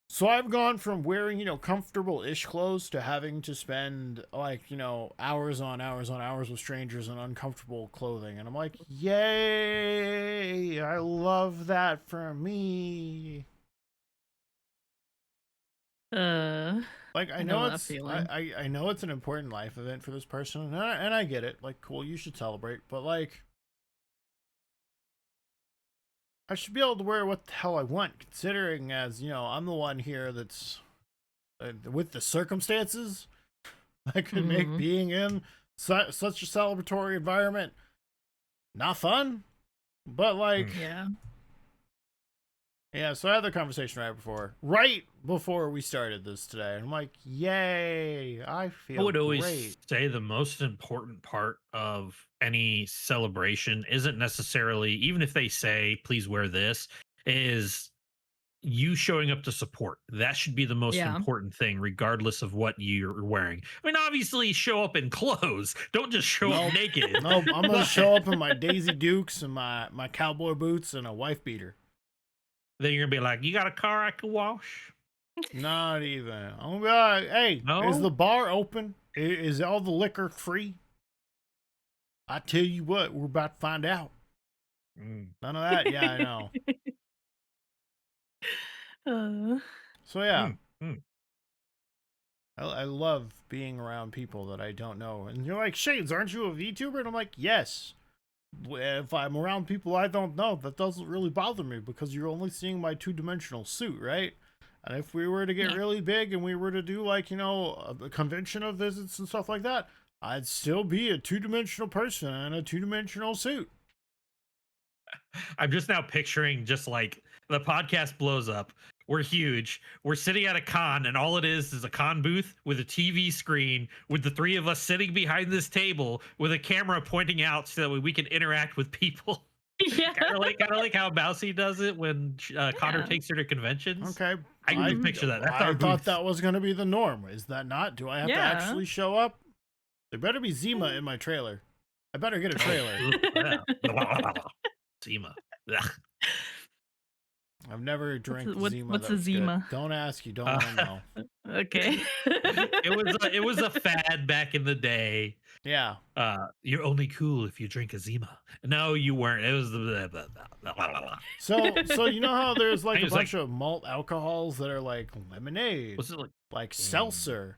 So I've gone from wearing, comfortable-ish clothes to having to spend, like, hours on hours on hours with strangers in uncomfortable clothing. And I'm like, yay, I love that for me. Like I know that it's feeling. I know it's an important life event for this person, and I get it. Like, cool, you should celebrate, but like, I should be able to wear what the hell I want, considering as I'm the one here that's with the circumstances that could make Mhm. being in such a celebratory environment not fun. But like, Yeah. yeah, so I had the conversation right before we started this today. And I'm like, yay, I I feel would always great. say the most important part of any celebration isn't necessarily, even if they say, please wear this, is you showing up to support. That should be the most Yeah. important thing, regardless of what you're wearing. I mean, obviously, show up in clothes. Don't just show up Nope. naked. Nope, I'm gonna But show up in my Daisy Dukes and my cowboy boots and a wife beater. then you're gonna be like, you got a car I can wash? Not even. I'm gonna be like, hey, is the No. bar open? Is all the liquor free? I tell you what, we're about to find out. Mm. None of that. Yeah, I know. Uh, So yeah, Mm. Mm. I love being around people that I don't know. And you're like, Shades, aren't you a VTuber? And I'm like, yes. If I'm around people I don't know, that doesn't really bother me because you're only seeing my two-dimensional suit, right? And if we were to get Yeah. really big and we were to do like, a convention of visits and stuff like that, I'd still be a two-dimensional person in a two-dimensional suit. I'm just now picturing just like the podcast blows up. We're huge. We're sitting at a con, and all it is a con booth with a TV screen with the three of us sitting behind this table with a camera pointing out so that we can interact with people. Yeah. kind of like how Mousy does it when Connor Yeah. takes her to conventions. Okay. I can Mhm. just picture that. That's our I thought booth. that was going to be the norm. Is that not? Do I have to Yeah. actually show up? There better be Zima in my trailer. I better get a trailer. Ooh, yeah. Zima. Ugh. I've never drank Zima. What's that a was good. Zima? Don't ask. You don't want to know. Okay. It was a fad back in the day. Yeah. You're only cool if you drink a Zima. No, you weren't. It was the So you know how there's like I a was bunch of malt alcohols that are like lemonade, was it like seltzer.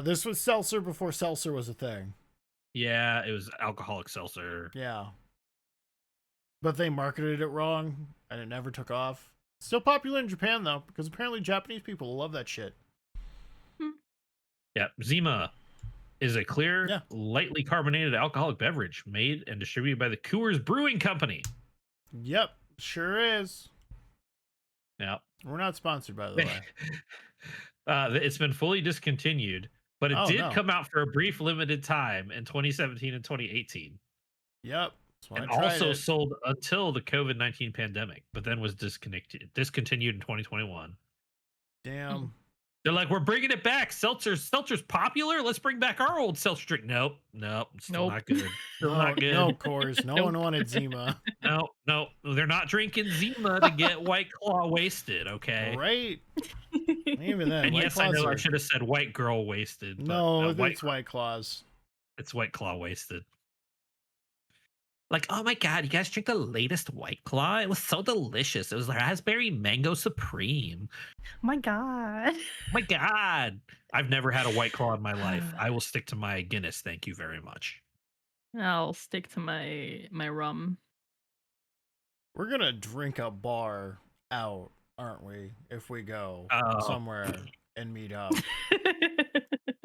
This was seltzer before seltzer was a thing. yeah, it was alcoholic seltzer. Yeah. But they marketed it wrong and it never took off. Still popular in Japan though, because apparently Japanese people love that shit. Yeah, Zima is a clear, Yeah. lightly carbonated alcoholic beverage made and distributed by the Coors Brewing Company. Yep, sure is. Yeah. We're not sponsored, by the way. It's been fully discontinued, but it did come out for a brief limited time in 2017 and 2018. Yep. And also sold until the COVID-19 pandemic, but then was discontinued in 2021. Damn. They're like, we're bringing it back. Seltzer's popular. Let's bring back our old seltzer drink. Nope. Still not good. Still not good. No, Coors. No one wanted Zima. No. They're not drinking Zima to get White Claw wasted, okay? Right? Even then. And White yes, Claws I know I are... should have said White Girl wasted. But No, it's White Claws. It's White Claw wasted. Like, oh my God, you guys drink the latest White Claw? It was so delicious. It was raspberry mango supreme. Oh my God. Oh my God. I've never had a White Claw in my life. I will stick to my Guinness. Thank you very much. I'll stick to my rum. We're going to drink a bar out, aren't we? If we go somewhere and meet up.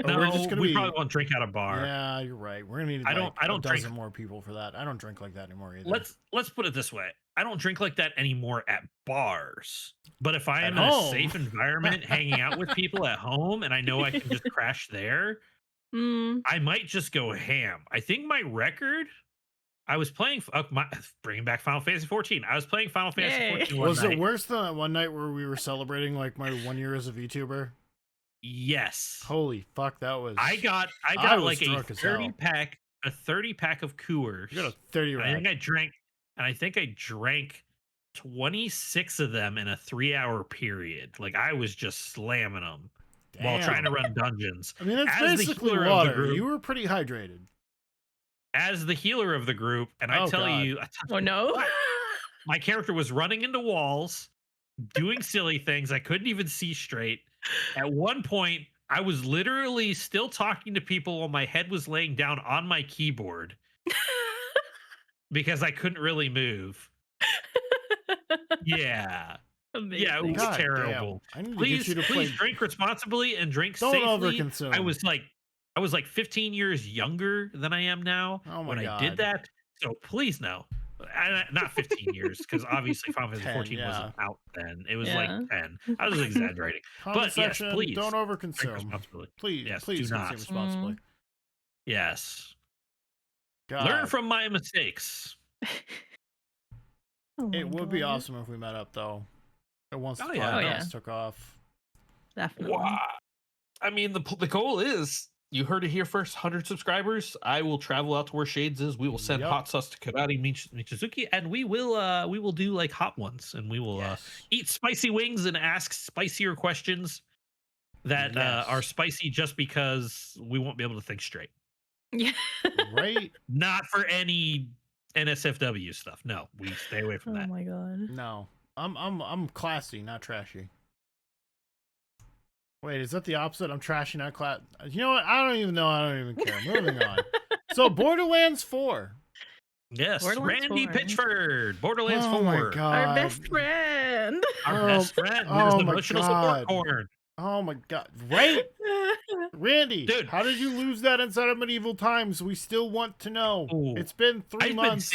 No, we probably won't drink at a bar. Yeah, you're right. We're gonna need I don't drink drink more people for that. I don't drink like that anymore either. Let's put it this way. I don't drink like that anymore at bars. But if I am At in home. a safe environment hanging out with people at home and I know I can just crash there, I might just go ham. I think my record, I was playing bringing back Final Fantasy 14. I was playing Final Fantasy 14 one Was night. it worse than that one night where we were celebrating like my 1 year as a VTuber? Yes. Holy fuck, that was... I got like a 30 pack of Coors. You got a 30 rack. I think I drank 26 of them in a 3-hour period. Like I was just slamming them while trying to run dungeons. I mean, it's As basically the healer water. of the group, You were pretty hydrated. As the healer of the group, and I tell God. you, Oh no. my character was running into walls, doing silly things. I couldn't even see straight. At one point, I was literally still talking to people while my head was laying down on my keyboard because I couldn't really move. Yeah. Amazing. Yeah, it was God terrible. damn. I need to Please, get you to please play... drink responsibly and drink Don't safely. overconsume. I was like 15 years younger than I am now when I did that. So please no. Not 15 years, because obviously Final Fantasy 14 wasn't out then. It was like 10. I was exaggerating. But yes, please don't drink overconsume. responsibly. Please, Yes, please do not. consume responsibly. Yes. God. Learn from my mistakes. Oh It my would be God. awesome if we met up though. Once the yeah. podcast took off. Definitely. I mean, the goal is, you heard it here first, 100 subscribers. I will travel out to where Shades is. We will send hot sauce to Kirari Michizuki, and we will do like hot ones, and we will eat spicy wings and ask spicier questions that are spicy just because we won't be able to think straight. Yeah. Right? Not for any NSFW stuff. No, we stay away from Oh that. my God. No. I'm classy, not trashy. Wait, is that the opposite? I'm trashy, not class. You know what? I don't even know. I don't even care. Moving on. So, Borderlands 4. Yes, Borderlands Randy 4. Pitchford, Borderlands 4. Oh my God. Our best friend. Our best friend. Oh the my emotional God. support corn. Oh my God. Right? Randy, Dude. how did you lose that inside of medieval times? We still want to know. Ooh. It's been 3 months.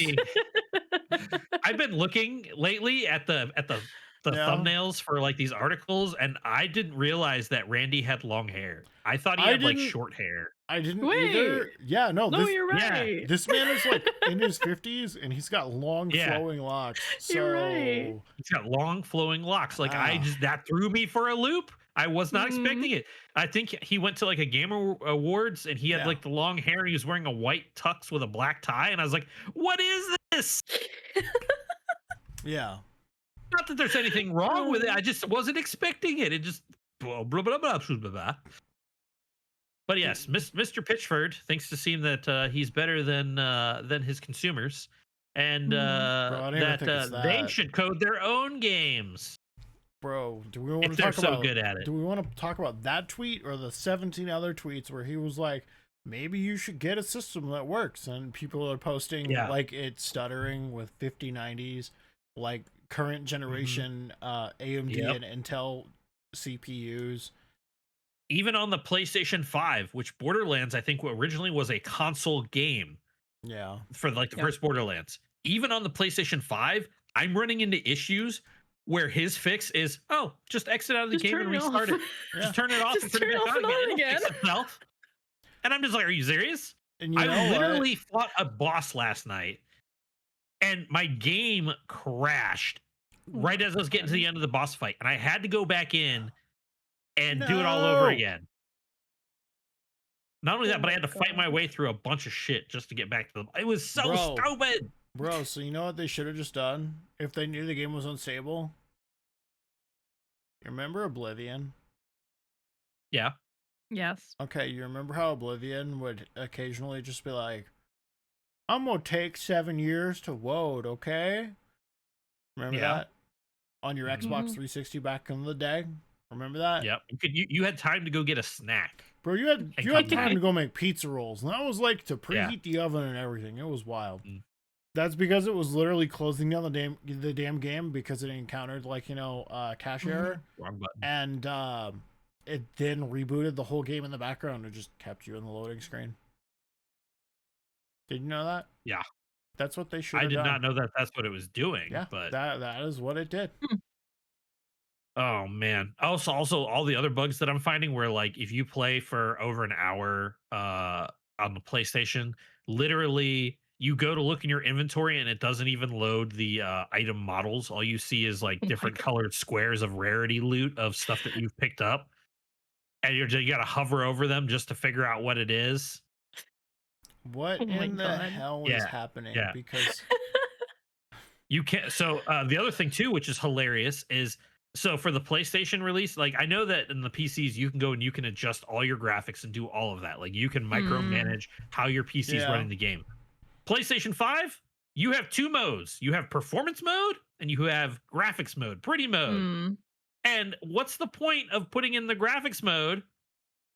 I've been looking lately at the thumbnails for like these articles, and I didn't realize that Randy had long hair. I thought he had like short hair. I didn't Wait. either. Yeah, no, You're right. Yeah. this man is like in his 50s and he's got long flowing locks. So You're right. He's got long flowing locks. Like that threw me for a loop. I was not expecting it. I think he went to like a Game Awards and he had like the long hair. He was wearing a white tux with a black tie, and I was like, "What is this?" yeah. Not that there's anything wrong with it. I just wasn't expecting it. It just blah blah blah blah blah. Blah. But yes, Mr. Pitchford thinks to seem that he's better than his consumers, and Bro, I don't even think it's they that. should code their own games. Bro, do we want If to they're talk so about good at it. Do we want to talk about that tweet or the 17 other tweets where he was like, maybe you should get a system that works, and people are posting like it's stuttering with 5090s, like current generation AMD and Intel CPUs. Even on the PlayStation 5, which Borderlands I think originally was a console game. Yeah. For like the first Borderlands. Even on the PlayStation 5, I'm running into issues where his fix is, just exit out of the game and restart it. Just turn it off and turn it back on again. It'll fix itself. And I'm just like, are you serious? And I literally fought a boss last night and my game crashed right as I was getting to the end of the boss fight. And I had to go back in and do it all over again. Not only that, but I had to fight my way through a bunch of shit just to get back to them. It was so stupid. Bro, so you know what they should have just done if they knew the game was unstable? You remember Oblivion? Yeah. Yes. Okay, you remember how Oblivion would occasionally just be like, I'm gonna take 7 years to load, okay? Remember that? On your Xbox 360 back in the day? Remember that? Yep. You had time to go get a snack. Bro, you had time to go make pizza rolls. And that was like to preheat the oven and everything. It was wild. That's because it was literally closing down the damn game because it encountered cache error. Wrong button. And it then rebooted the whole game in the background and just kept you in the loading screen. Did you know that? Yeah. That's what they should have done. I did not know that that's what it was doing. Yeah, but that is what it did. Oh man. Also all the other bugs that I'm finding where like if you play for over an hour on the PlayStation, literally you go to look in your inventory and it doesn't even load the item models. All you see is like different colored squares of rarity loot of stuff that you've picked up. And you got to hover over them just to figure out what it is. What in the hell is happening? Yeah. Because you can't. So the other thing too, which is hilarious, is so for the PlayStation release, like I know that in the PCs you can go and you can adjust all your graphics and do all of that. Like you can micromanage how your PC is running the game. PlayStation 5, you have two modes. You have performance mode and you have graphics mode, pretty mode. And what's the point of putting in the graphics mode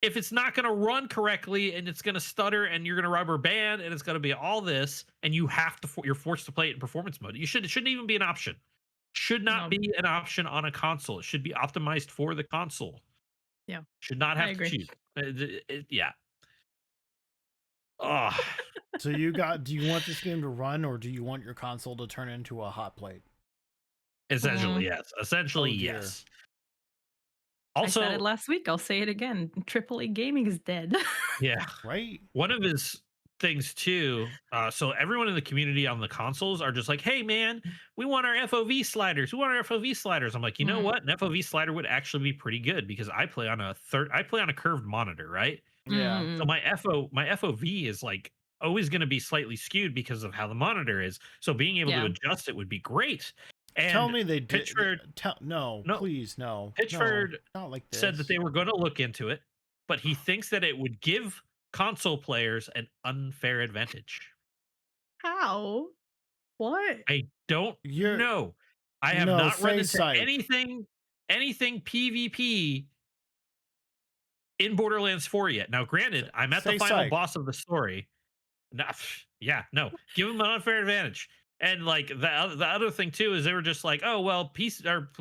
if it's not going to run correctly and it's going to stutter and you're going to rubber band and it's going to be all this and you're forced to play it in performance mode. It shouldn't even be an option. Should not be an option on a console. It should be optimized for the console. Yeah. Should not have to choose. Yeah. Oh. So do you want this game to run or do you want your console to turn into a hot plate? Essentially, yes. Essentially, yes. Also, I said it last week. I'll say it again. AAA gaming is dead. Yeah. Right. One of his things too. So everyone in the community on the consoles are just like, hey man, we want our FOV sliders. We want our FOV sliders. I'm like, you know what? An FOV slider would actually be pretty good because I play on a curved monitor, right? Yeah. So my FOV is like always going to be slightly skewed because of how the monitor is. So being able to adjust it would be great. And tell me they did. Pitchford, no, please, no. Pitchford not like this. said that they were going to look into it, but he thinks that it would give console players an unfair advantage. How? What? I don't know. I have not run into anything PvP in Borderlands 4 yet. Now, granted, I'm at the final boss of the story. No, give them an unfair advantage. And like the other thing too is they were just like, oh well,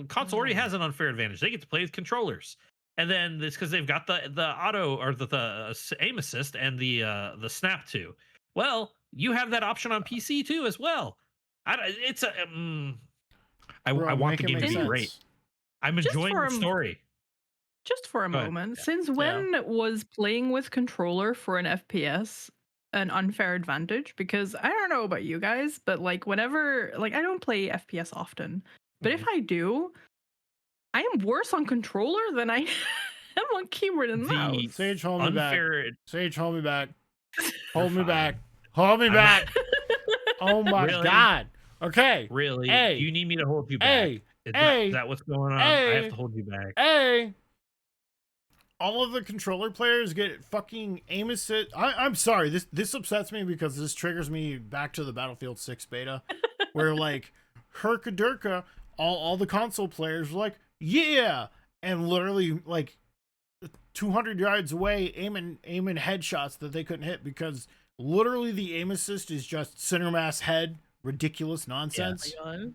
console already has an unfair advantage. They get to play with controllers, and then it's because they've got the auto or the aim assist and the snap too. Well, you have that option on PC too as well. I want the game to be great. I'm enjoying the story. Just for a moment, since when was playing with controller for an FPS an unfair advantage? Because I don't know about you guys, but like whenever, like I don't play FPS often, but if I do, I am worse on controller than I am on keyboard and mouse. Sage, hold me back. Sage, hold me back. Hold me back. Hold me back. Oh my god. Okay. Really? Hey. You need me to hold you back? Hey. Is A, that what's going on? I have A, to hold you back. A, all of the controller players get fucking aim assist. I'm sorry, this upsets me because this triggers me back to the Battlefield 6 beta, where like Herkadurka, all the console players were like, yeah, and literally like 200 yards away, aiming headshots that they couldn't hit because literally the aim assist is just center mass head, ridiculous nonsense. Oh my God.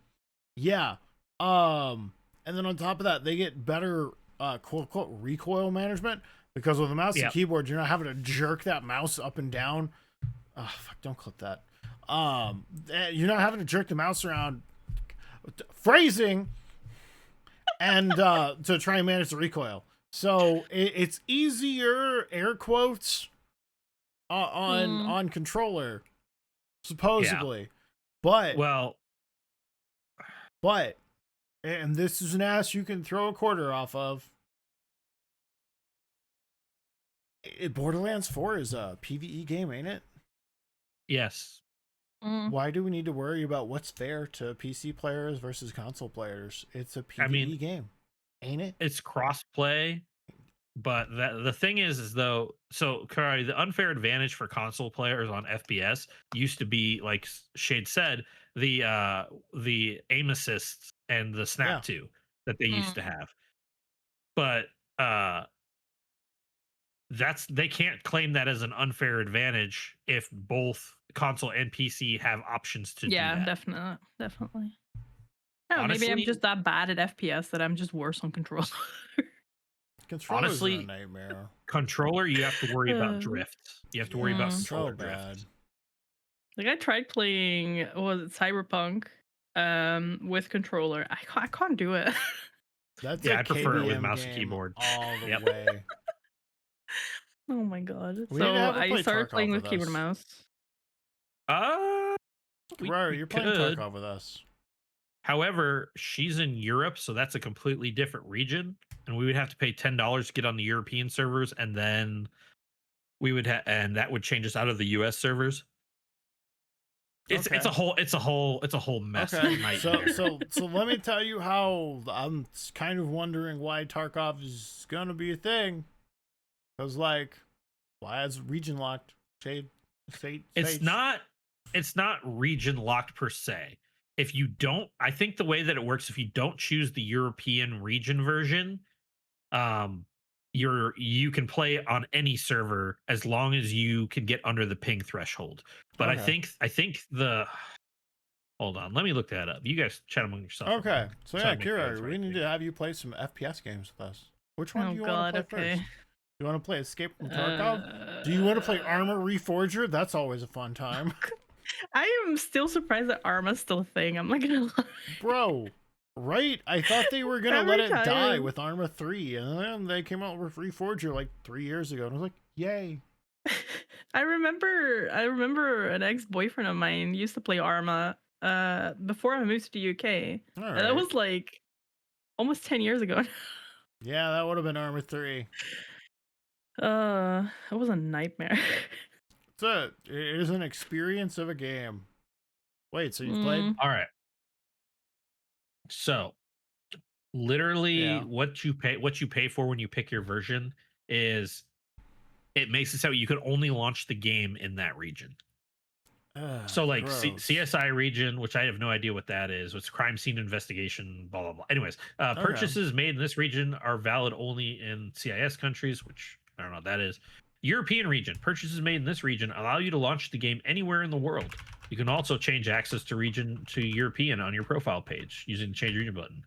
Yeah. And then on top of that, they get better quote unquote recoil management because with a mouse and keyboard, you're not having to jerk that mouse up and down. Oh fuck, don't clip that. You're not having to jerk the mouse around. Phrasing and to try and manage the recoil. So it's easier, air quotes, on controller, supposedly. But and this is an ass you can throw a quarter off of. Borderlands 4 is a PvE game, ain't it? Yes. Why do we need to worry about what's fair to PC players versus console players? It's a PvE game, ain't it? It's cross-play, but the thing is though, so Kirari, the unfair advantage for console players on FPS used to be, like Shade said, the aim assists and the snap 2 that they used to have. But they can't claim that as an unfair advantage if both console and PC have options to do that. Yeah, definitely. Oh, Honestly, maybe I'm just that bad at FPS that I'm just worse on controller. Honestly, a nightmare. Controller, you have to worry about drift. You have to worry about controller drift. Like I tried playing, was it Cyberpunk, with controller. I can't do it. That's I prefer it with mouse and keyboard all the way. Oh my god! So I started playing with keyboard and mouse. You're playing Tarkov with us. However, she's in Europe, so that's a completely different region, and we would have to pay $10 to get on the European servers, and then we would and that would change us out of the US servers. It's a whole mess. Okay. So let me tell you how I'm kind of wondering why Tarkov is gonna be a thing. Because like, why is region locked? Shade. It's not region locked per se. If you don't, I think the way that it works, if you don't choose the European region version, you can play on any server as long as you can get under the ping threshold. But I think hold on, let me look that up. You guys chat among yourselves. Okay, so yeah, Kira, we need to have you play some FPS games with us. Which one do you want to play first? You want to play Escape from Tarkov? Do you want to play Arma Reforger? That's always a fun time. I am still surprised that Arma's still a thing. I'm not gonna lie. Bro, right? I thought they were gonna let it die with Arma 3, and then they came out with Reforger like 3 years ago, and I was like, yay. I remember an ex-boyfriend of mine used to play Arma before I moved to the UK. And that was like almost 10 years ago. Yeah, that would have been Arma 3. It was a nightmare. It is an experience of a game. Wait, so you've played? All right. So, literally, what you pay for when you pick your version is it makes it so you can only launch the game in that region. So, like CSI region, which I have no idea what that is. It's crime scene investigation, blah blah blah. Anyways, purchases made in this region are valid only in CIS countries, which I don't know what that is. European region, purchases made in this region allow you to launch the game anywhere in the world. You can also change access to region to European on your profile page using the change region button.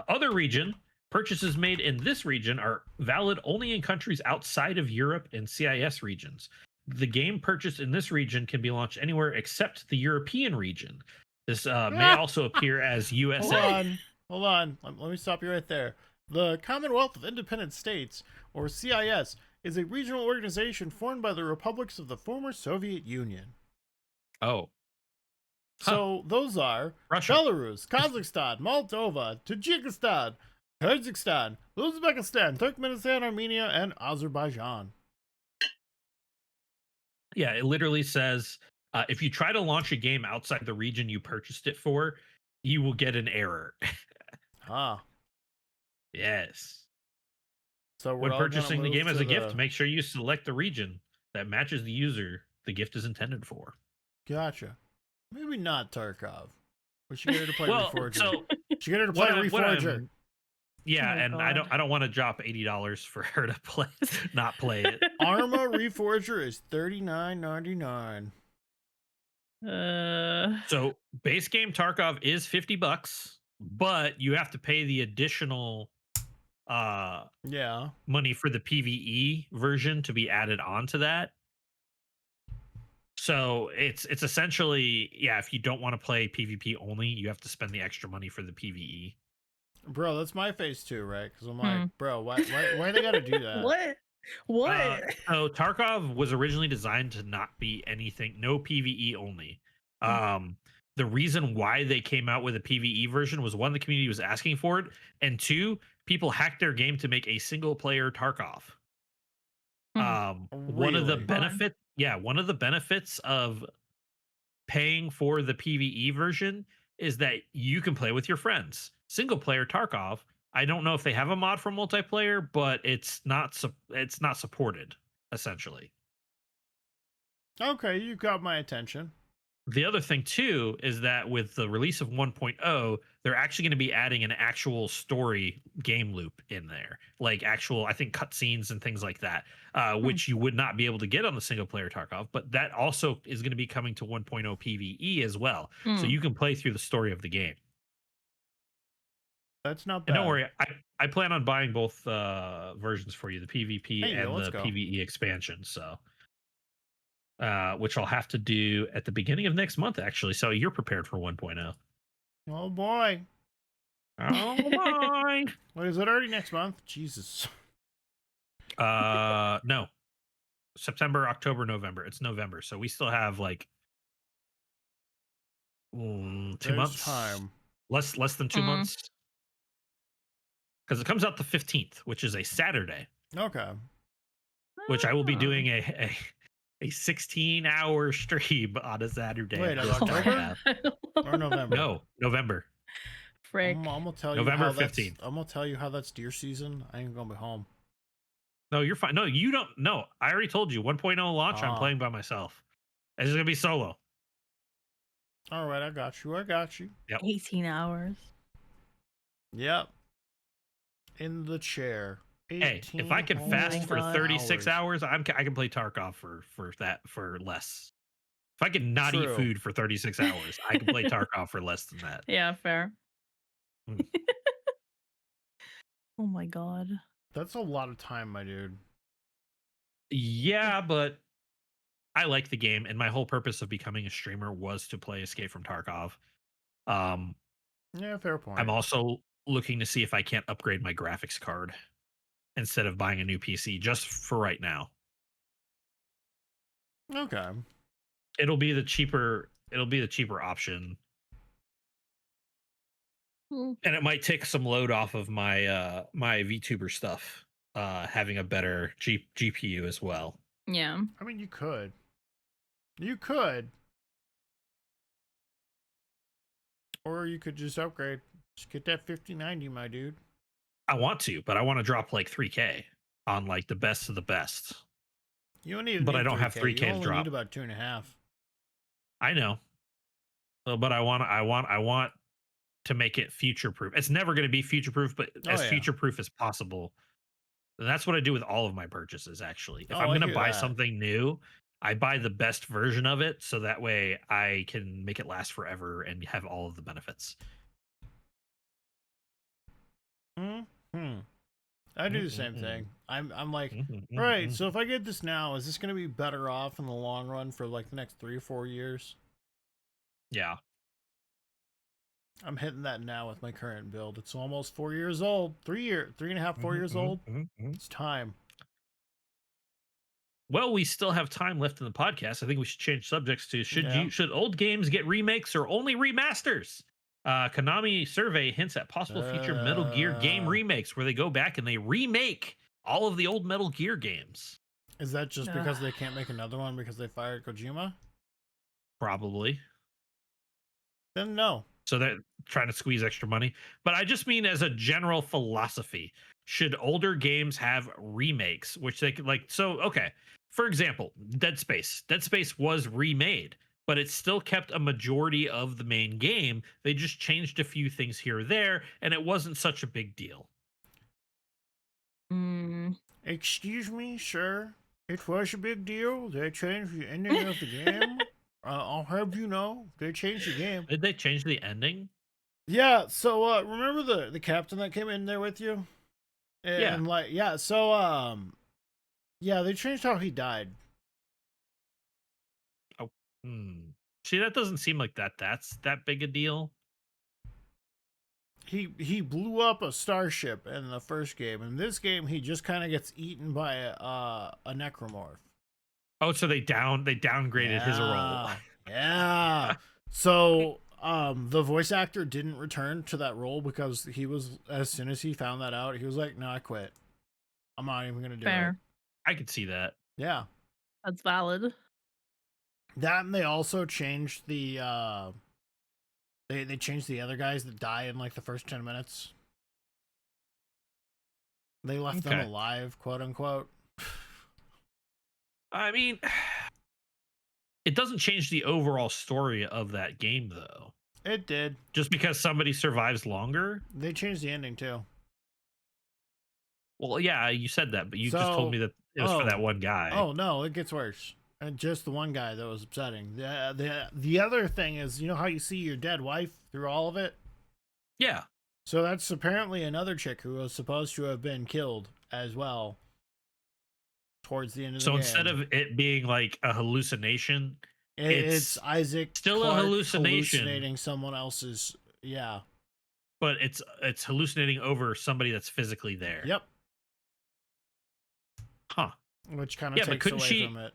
Other region, purchases made in this region are valid only in countries outside of Europe and CIS regions. The game purchased in this region can be launched anywhere except the European region. This may also appear as USA. Hold on. Let me stop you right there. The Commonwealth of Independent States, or CIS, is a regional organization formed by the republics of the former Soviet Union. Oh. So those are Russia, Belarus, Kazakhstan, Moldova, Tajikistan, Kyrgyzstan, Uzbekistan, Turkmenistan, Armenia, and Azerbaijan. Yeah, it literally says if you try to launch a game outside the region you purchased it for, you will get an error. Huh. Yes. So we're When all gonna purchasing the move game as to a gift, the. make sure you select the region that matches the user the gift is intended for. Gotcha. Maybe not Tarkov. We should get her to play Well, Reforger. so Should get her to play what Reforger. I'm yeah, Oh, and God. I don't want to drop $80 for her to play not play it. Arma Reforger is $39.99. So base game Tarkov is $50, but you have to pay the additional Yeah. money for the PvE version to be added onto that. So it's essentially, yeah, if you don't want to play PvP only, you have to spend the extra money for the PvE. Bro, that's my face too, right? Because I'm Hmm. like, bro, why they gotta do that? What? So Tarkov was originally designed to not be anything, no PvE only. The reason why they came out with a PvE version was one, the community was asking for it, and two, people hacked their game to make a single player Tarkov. One of the Really? one of the benefits of paying for the PvE version is that you can play with your friends. Single player Tarkov, I don't know if they have a mod for multiplayer, but it's not supported essentially. Okay, you got my attention. The other thing too is that with the release of 1.0, they're actually going to be adding an actual story game loop in there, like actual, I think, cutscenes and things like that, which you would not be able to get on the single player Tarkov. But that also is going to be coming to 1.0 PvE as well, so you can play through the story of the game. That's not And bad. don't worry, I plan on buying both versions for you, the PvP Hey, and let's the go. PvE expansion. So. Which I'll have to do at the beginning of next month, actually. So you're prepared for 1.0. Oh boy. Oh my! Wait, is it already next month? Jesus. No, September, October, November. It's November, so we still have like 2 There's months. time. Less than 2 months, because it comes out the 15th, which is a Saturday. Okay. Which I will be doing a 16-hour stream on a Saturday. Wait, of of this October? Tarkov. Or November? No, November. Frick. I'm gonna tell November you how 15th. I'm gonna tell you how that's deer season. I ain't gonna be home. No, you're fine. No, you don't. No, I already told you 1.0 launch. I'm playing by myself. It's just gonna be solo. All right, I got you. Yep. 18 hours. Yep. In the chair. Hey, if I can fast for God. 36 hours, I can play Tarkov for less. If I can not eat True. food for 36 hours, I can play Tarkov for less than that. Yeah, fair. Mm. Oh my God. That's a lot of time, my dude. Yeah, but I like the game, and my whole purpose of becoming a streamer was to play Escape from Tarkov. Yeah, fair point. I'm also looking to see if I can't upgrade my graphics card instead of buying a new PC, just for right now. Okay. It'll be the cheaper option. And it might take some load off of my my VTuber stuff, having a better GPU as well. Yeah. I mean, you could. Or you could just upgrade. Just get that 5090, my dude. I want to, but I want to drop like 3K on like the best of the best. You don't need. But I don't have 3K you to only drop. need about 2.5. I know, but I want to make it future proof. It's never going to be future proof, but as future proof as possible. And that's what I do with all of my purchases. Actually, if I'm going to buy something new, I buy the best version of it, so that way I can make it last forever and have all of the benefits. I do the same thing. I'm like, right. So if I get this now, is this going to be better off in the long run for like the next 3 or 4 years? Yeah. I'm hitting that now with my current build. It's almost 4 years old. 3.5, 4 years old. It's time. Well, we still have time left in the podcast. I think we should change subjects to should old games get remakes or only remasters? Konami survey hints at possible future Metal Gear game remakes where they go back and they remake all of the old Metal Gear games. Is that just because they can't make another one because they fired Kojima? Probably. Then no. So they're trying to squeeze extra money. But I just mean as a general philosophy, should older games have remakes, which they could like? So okay, for example, Dead Space. Dead Space was remade, but it still kept a majority of the main game. They just changed a few things here or there, and it wasn't such a big deal. Mm. Excuse me, sir. It was a big deal. They changed the ending of the game. I'll have you know, they changed the game. Did they change the ending? Yeah, so remember the captain that came in there with you? Yeah. And like yeah, so yeah, they changed how he died. Oh, see, that doesn't seem like that's that big a deal. He blew up a starship in the first game. In this game, he just kind of gets eaten by a necromorph. Oh, so they downgraded his role. Yeah. So the voice actor didn't return to that role because he was, as soon as he found that out, he was like, no, I quit. I'm not even gonna do it. Fair. I could see that. Yeah. That's valid. That, and they also changed the they changed the other guys that die in like the first 10 minutes. They left them Okay. alive, quote unquote. I mean, it doesn't change the overall story of that game, though. It did. Just because somebody survives longer. They changed the ending too. Well, yeah, you said that, but you just told me that it was for that one guy. Oh no, it gets worse. And just the one guy that was upsetting. The other thing is, you know how you see your dead wife through all of it? Yeah. So that's apparently another chick who was supposed to have been killed as well towards the end of the game. So instead of it being like a hallucination, it's Isaac still Clarke a hallucination, hallucinating someone else's. Yeah. but it's hallucinating over somebody that's physically there. Yep. Huh. Which kind of takes away from it.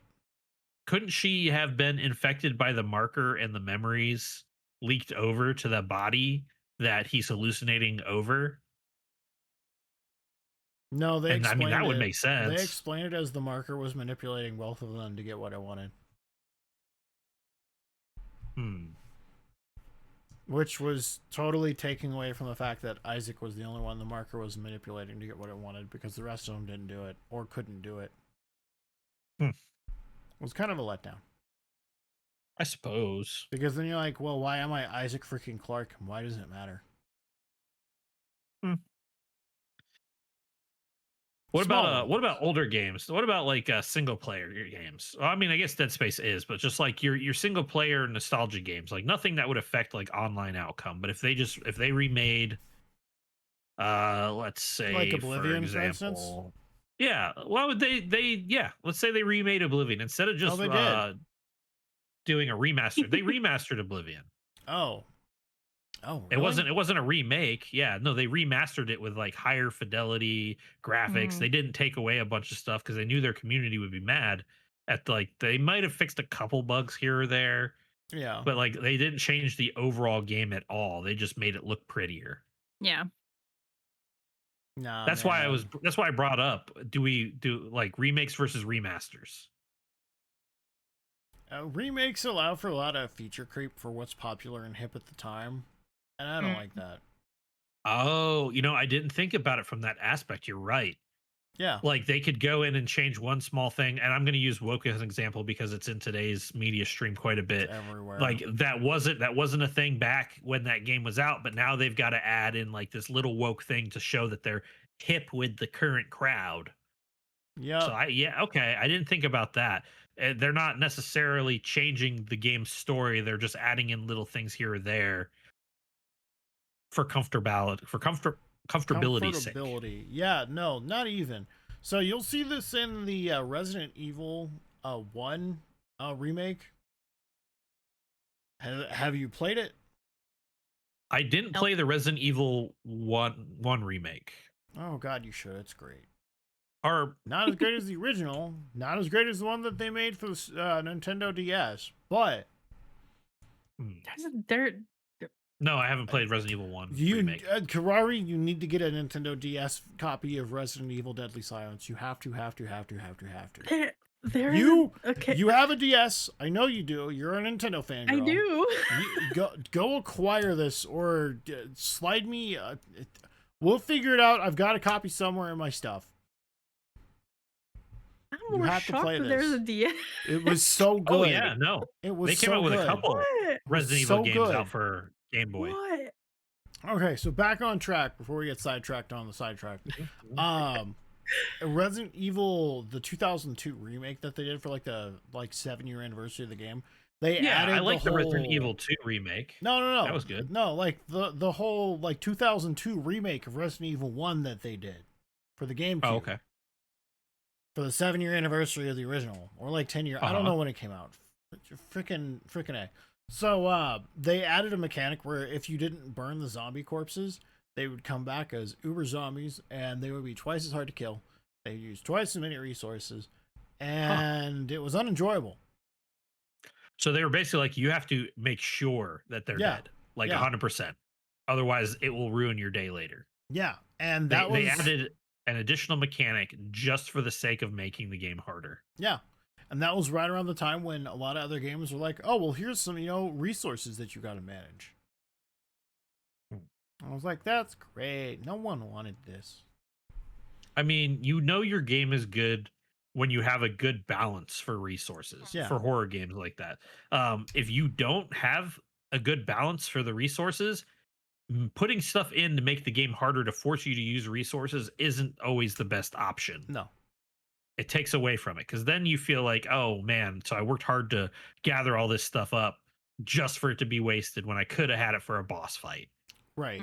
Couldn't she have been infected by the marker and the memories leaked over to the body that he's hallucinating over? No, they explained I mean, that would it. make sense. They explained it as the marker was manipulating both of them to get what it wanted. Which was totally taking away from the fact that Isaac was the only one the marker was manipulating to get what it wanted, because the rest of them didn't do it or couldn't do it. It was kind of a letdown, I suppose. because then you're like, well, why am I Isaac freaking Clarke? Why does it matter? What about older games? What about like single player games? Well, I mean, I guess Dead Space is, but just like your single player nostalgia games, like nothing that would affect like online outcome. But if they remade, let's say Like Oblivion, for for instance? example, yeah, why would yeah, let's say they remade Oblivion instead of just they did. doing a remaster. They remastered Oblivion. Oh, It really? wasn't a remake. Yeah, no, they remastered it with like higher fidelity graphics. They didn't take away a bunch of stuff because they knew their community would be mad at like they might have fixed a couple bugs here or there. Yeah. But like they didn't change the overall game at all. They just made it look prettier. Yeah. Nah, that's why I brought up, do we do like remakes versus remasters? Remakes allow for a lot of feature creep for what's popular and hip at the time, and I don't like that. Oh, I didn't think about it from that aspect. You're right. Yeah. Like they could go in and change one small thing, and I'm going to use woke as an example because it's in today's media stream quite a bit. It's everywhere. Like that wasn't a thing back when that game was out, but now they've got to add in like this little woke thing to show that they're hip with the current crowd. Yeah. So okay, I didn't think about that. They're not necessarily changing the game's story; they're just adding in little things here or there for comfortability's sake. Yeah, no, not even. So you'll see this in the Resident Evil 1 remake. Have you played it? I didn't play the Resident Evil 1 remake. Oh god, you should. It's great. Or not as great as the original, not as great as the one that they made for the Nintendo DS, but no, I haven't played Resident Evil 1 remake. Kirari, you need to get a Nintendo DS copy of Resident Evil Deadly Silence. You have to. You okay. you have a DS. I know you do. You're a Nintendo fan. I do. Go acquire this or slide me. We'll figure it out. I've got a copy somewhere in my stuff. I'm You more have to shocked play that there's this. a DS. It was so good. Oh yeah, no. It was They came so out with good. a couple What? Resident so Evil games good. out for Game Boy. What? Okay, so back on track before we get sidetracked on the sidetrack. Resident Evil, the 2002 remake that they did for like the 7-year anniversary of the game. They added I like the whole... Resident Evil 2 remake. No. That was good. No, like the whole 2002 remake of Resident Evil 1 that they did for the GameCube. Oh, okay. For the 7-year anniversary of the original, or 10-year. I don't know when it came out. Freaking A. So they added a mechanic where if you didn't burn the zombie corpses, they would come back as uber zombies, and they would be twice as hard to kill. They used twice as many resources, and it was unenjoyable. So they were basically like, you have to make sure that they're dead, 100%. Otherwise, it will ruin your day later. Yeah, and they added an additional mechanic just for the sake of making the game harder. Yeah. And that was right around the time when a lot of other games were like, oh, well, here's some, resources that you got to manage. I was like, that's great. No one wanted this. I mean, your game is good when you have a good balance for resources for horror games like that. If you don't have a good balance for the resources, putting stuff in to make the game harder to force you to use resources isn't always the best option. No. It takes away from it because then you feel like, oh man, so I worked hard to gather all this stuff up just for it to be wasted when I could have had it for a boss fight. Right.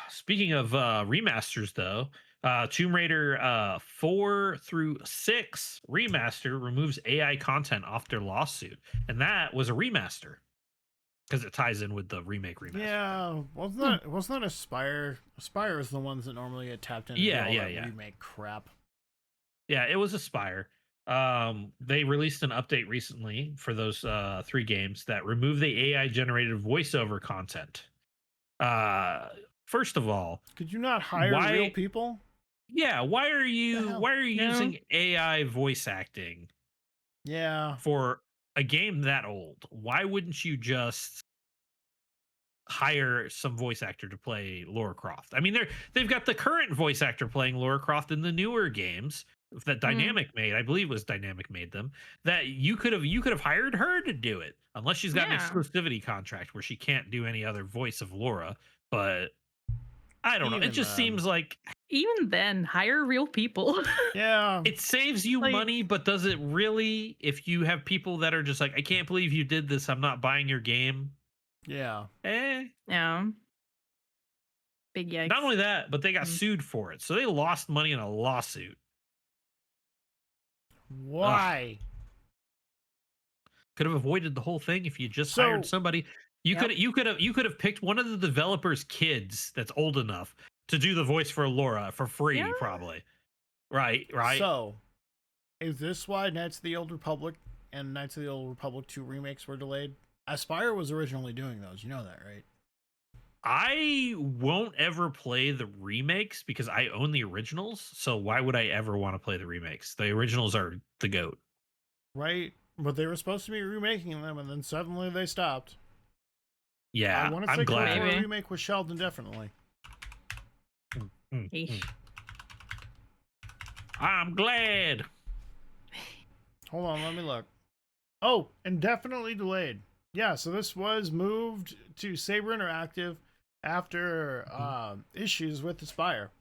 Speaking of remasters, though, Tomb Raider 4 through 6 remaster removes AI content off their lawsuit, and that was a remaster because it ties in with the remake remaster. Yeah, wasn't that Aspire? Aspire is the ones that normally get tapped into remake crap. Yeah, it was Aspire. They released an update recently for those 3 games that remove the AI generated voiceover content. First of all, could you not hire real people? Yeah, why are you using AI voice acting? Yeah, for a game that old, why wouldn't you just hire some voice actor to play Lara Croft? I mean, they've got the current voice actor playing Lara Croft in the newer games that Dynamic made. I believe it was Dynamic made them. That you could have hired her to do it, unless she's got an exclusivity contract where she can't do any other voice of Laura. But I don't know. It just seems like even then, hire real people. Yeah, it saves you money, but does it really? If you have people that are just like, I can't believe you did this, I'm not buying your game. Yeah. Yeah. Big yikes. Not only that, but they got sued for it, so they lost money in a lawsuit. Why? Could have avoided the whole thing if you just hired somebody. You could have picked one of the developers' kids that's old enough to do the voice for Laura for free, probably. Right. So, is this why Knights of the Old Republic and Knights of the Old Republic 2 remakes were delayed? Aspire was originally doing those. You know that, right? I won't ever play the remakes because I own the originals. So why would I ever want to play the remakes? The originals are the GOAT. Right. But they were supposed to be remaking them, and then suddenly they stopped. Yeah, I want to say a remake was shelved indefinitely. I'm glad. Hold on, let me look. Oh, indefinitely delayed. Yeah, so this was moved to Saber Interactive after issues with Aspire.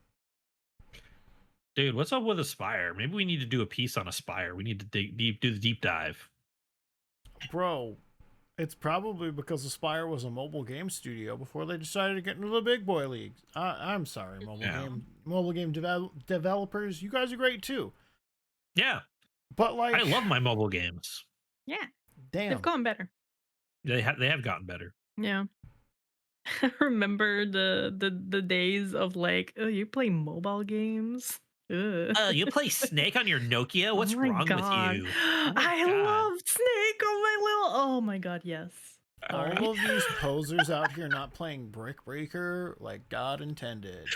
Dude, what's up with Aspire? Maybe we need to do a piece on Aspire. We need to do the deep dive. Bro, it's probably because Aspire was a mobile game studio before they decided to get into the big boy leagues. I'm sorry, mobile game developers. You guys are great too. Yeah, but like, I love my mobile games. Yeah, damn, they've gotten better. They have gotten better. Yeah. I remember the days of like, oh, you play mobile games? You play Snake on your Nokia? What's wrong with you? I love Snake on my little. Oh my god, yes. All of these posers out here not playing Brick Breaker like God intended.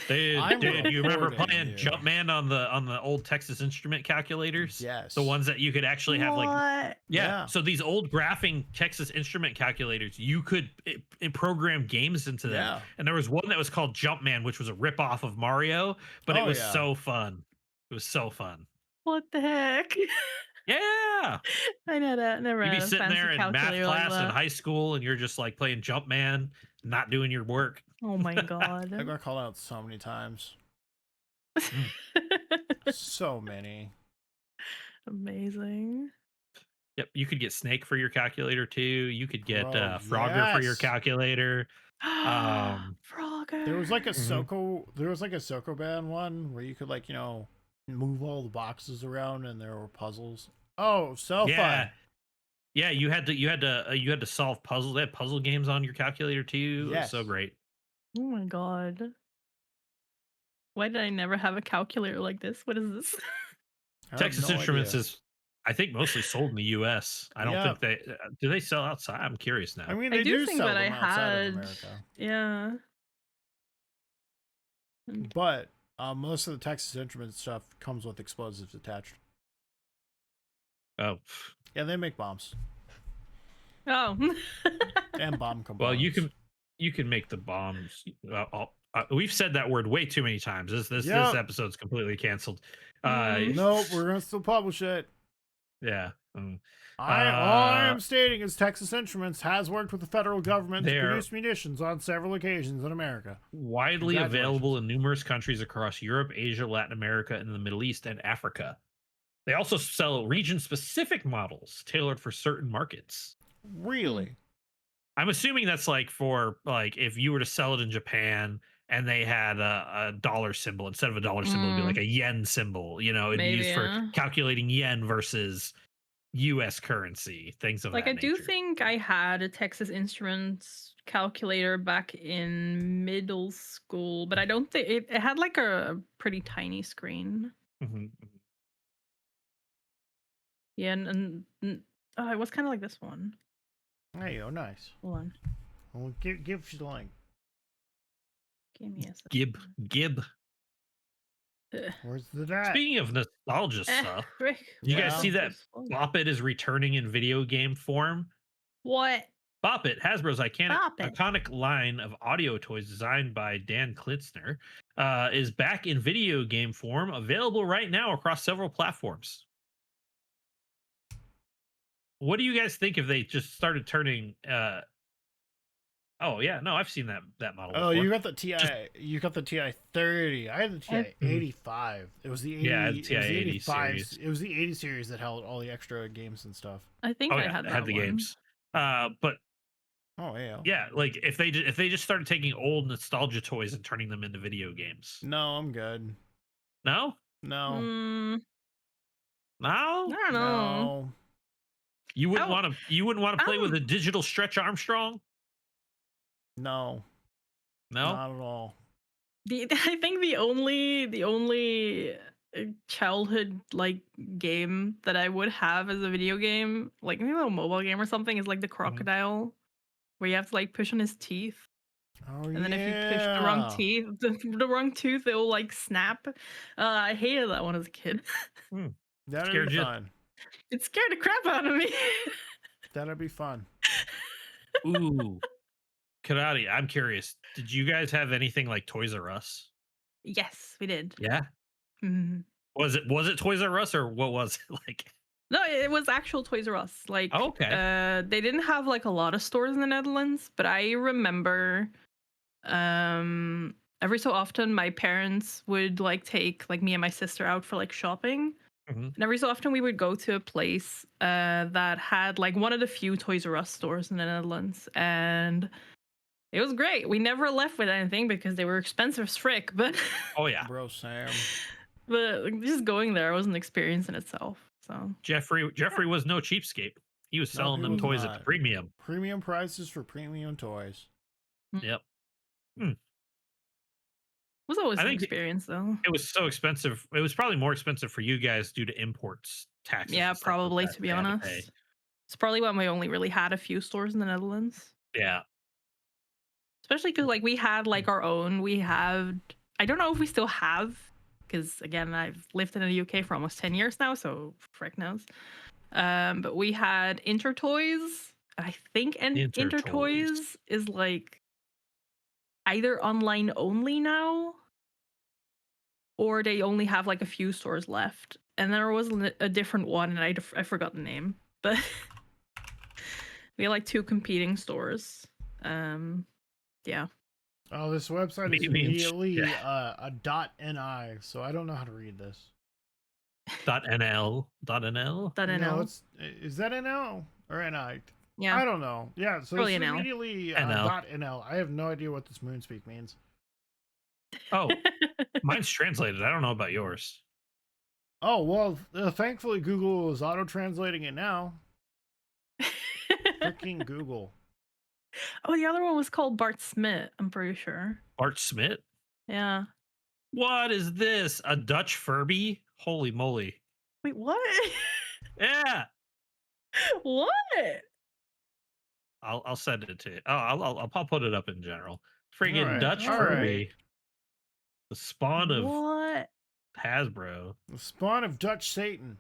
I'm Dude, you remember reporting playing you. Jumpman on the old Texas Instrument calculators? Yes. The ones that you could actually have like What? yeah. So these old graphing Texas Instrument calculators, you could program games into them. Yeah. And there was one that was called Jumpman, which was a rip off of Mario, but it Oh, was yeah. so fun. It was so fun. What the heck? Yeah. I never You'd be had a sitting fancy there in math calculator like class in that. high school and you're just like playing Jumpman, not doing your work. Oh my I god. got called out so many times. Mm. So many. Amazing. Yep, you could get Snake for your calculator too. You could get Bro, Frogger for your yes. calculator. Frogger. There was like a Mhm. Sokoban one where you could like, move all the boxes around and there were puzzles. Oh, so Yeah, fun. yeah. You had to solve puzzles. They had puzzle games on your calculator too. It was so Yes. great. Oh my god. Why did I never have a calculator like this? What is this? I have Texas no Instruments idea. is, I think, mostly sold in the U.S. I don't think Yep. they do. They sell outside. I'm curious I now. mean, I they do do think sell that I them outside of had. America, Yeah. but most of the Texas Instruments stuff comes with explosives attached. Oh, Yeah, they make bombs Oh. and bomb components. well, you can make the bombs. We've said that word way too many times. This Yep. episode's completely canceled. Nope, we're gonna still publish it. Yeah. All I'm stating is Texas Instruments has worked with the federal government to They're- produce munitions on several occasions in America. Widely available in numerous countries across Europe, Asia, Latin America, and the Middle East and Africa. They also sell region-specific models tailored for certain markets. Really? I'm assuming that's like for like if you were to sell it in Japan and they had a dollar symbol instead of a dollar symbol, it'd be like a yen symbol. It'd be Maybe, used for yeah. calculating yen versus U.S. currency, things of Like, that I do nature. think I had a Texas Instruments calculator back in middle school, but I don't think it had like a pretty tiny screen. Mhm. Yeah, oh, it was kind of like this one. Hey, oh, nice. Hold on. Well, give the link. Give me a second. Gib. Where's the dat? Speaking of nostalgia stuff, Rick, you guys Yeah. see that Bop It is returning in video game form? What? Bop It, Hasbro's Bop It. iconic line of audio toys designed by Dan Klitzner, is back in video game form, available right now across several platforms. What do you guys think if they just started turning? Oh yeah, no, I've seen that model. Oh, before. you got the TI. You got the TI 30. I had the TI 85. It was the 80. Yeah, the TI it was the 80 85. series. It was the 80 series that held all the extra games and stuff. I think Oh I yeah, had it that had the one. games. But Oh yeah. yeah, like if they just started taking old nostalgia toys and turning them into video games. No, I'm good. No, No. I no, don't know. No. you wouldn't want to. You wouldn't want to play with Um, a digital Stretch Armstrong. No. No, Not at all. I think the only childhood like game that I would have as a video game, like maybe a mobile game or something, is like the crocodile, where you have to like push on his teeth, Oh and yeah. then if you push the wrong teeth, the wrong tooth, it will like snap. I hated that one as a kid. That'd Scared be you? fun. It scared the crap out of me. That'd be fun. Ooh, Karate. I'm curious. Did you guys have anything like Toys R Us? Yes, we did. Yeah. Mhm. Was it Toys R Us or what was it like? No, it was actual Toys R Us. Like, Oh, okay. they didn't have like a lot of stores in the Netherlands, but I remember, every so often my parents would like take like me and my sister out for like shopping, Mhm. and every so often we would go to a place that had like one of the few Toys R Us stores in the Netherlands, and it was great. We never left with anything because they were expensive as frick, but Oh yeah. Bro, Sam. but like, just going there was an experience in itself. So Jeffrey was no cheapskate. He was No, selling he them was toys at the not. premium. Premium prices for premium toys. Yep. it was always I an think experience though. it was so expensive. It was probably more expensive for you guys due to imports, taxes. Yeah, and stuff like probably, that to be they had honest. pay. It's probably why we only really had a few stores in the Netherlands. Yeah. Especially because like we had like our own. We had I don't know if we still have, because again, I've lived in the UK for almost 10 years now, so frick knows. But we had Intertoys. I think Intertoys is like either online only now, or they only have like a few stores left. And there was a different one, and I forgot the name. But we had like 2 competing stores. Yeah. Oh, this website is immediately a .ni, so I don't know how to read this. .nl. .nl. No, is that NL or NI? Yeah. I don't know. Yeah, so Probably it's NL. immediately NL. .nl. I have no idea what this moonspeak means. Oh, mine's translated. I don't know about yours. Oh, well, thankfully Google is auto-translating it now. Freaking Google. Oh, the other one was called Bart Smith, I'm pretty sure. Bart Smith? Yeah. What is this? A Dutch Furby? Holy moly. Wait, what? Yeah. What? I'll send it to you. Oh, I'll put it up in general. Friggin' Alright, Dutch alright. Furby. The spawn of What? Hasbro. The spawn of Dutch Satan.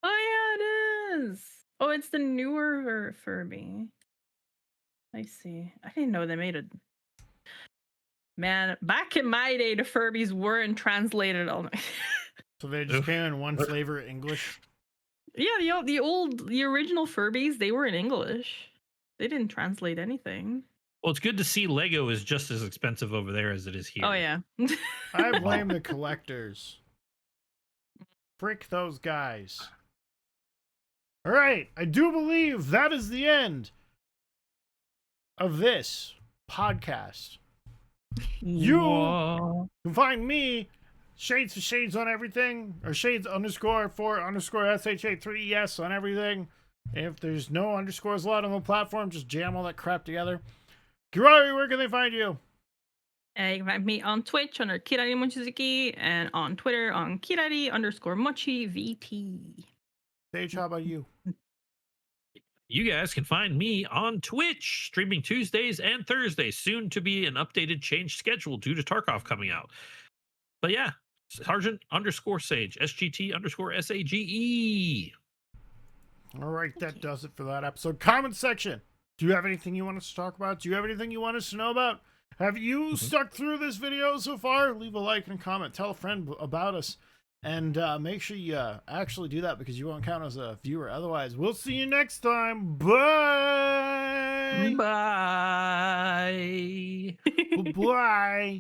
Oh yeah, it is. Oh, it's the newer Furby. I see. I didn't know they made it. Man, back in my day, the Furbies weren't translated all. So they just came in one flavor English. Yeah, the original Furbies, they were in English. They didn't translate anything. Well, it's good to see Lego is just as expensive over there as it is here. Oh yeah. I blame the collectors. Frick those guys. All right, I do believe that is the end of this podcast. You can find me, Shades for Shades on everything, or Shades_4_SHA3ES on everything. If there's no underscores allowed on the platform, just jam all that crap together. Kirari, where can they find you? You can find me on Twitch under Kirari Mochizuki and on Twitter on Kirari_MochiVT. Sage, how about you? You guys can find me on Twitch, streaming Tuesdays and Thursdays, soon to be an updated changed schedule due to Tarkov coming out. But yeah, Sergeant_Sage, SGT_SAGE. All right, that does it for that episode. Comment section. Do you have anything you want us to talk about? Do you have anything you want us to know about? Have you stuck through this video so far? Leave a like and a comment. Tell a friend about us. And make sure you actually do that, because you won't count as a viewer otherwise. We'll see you next time. Bye. Bye. Bye.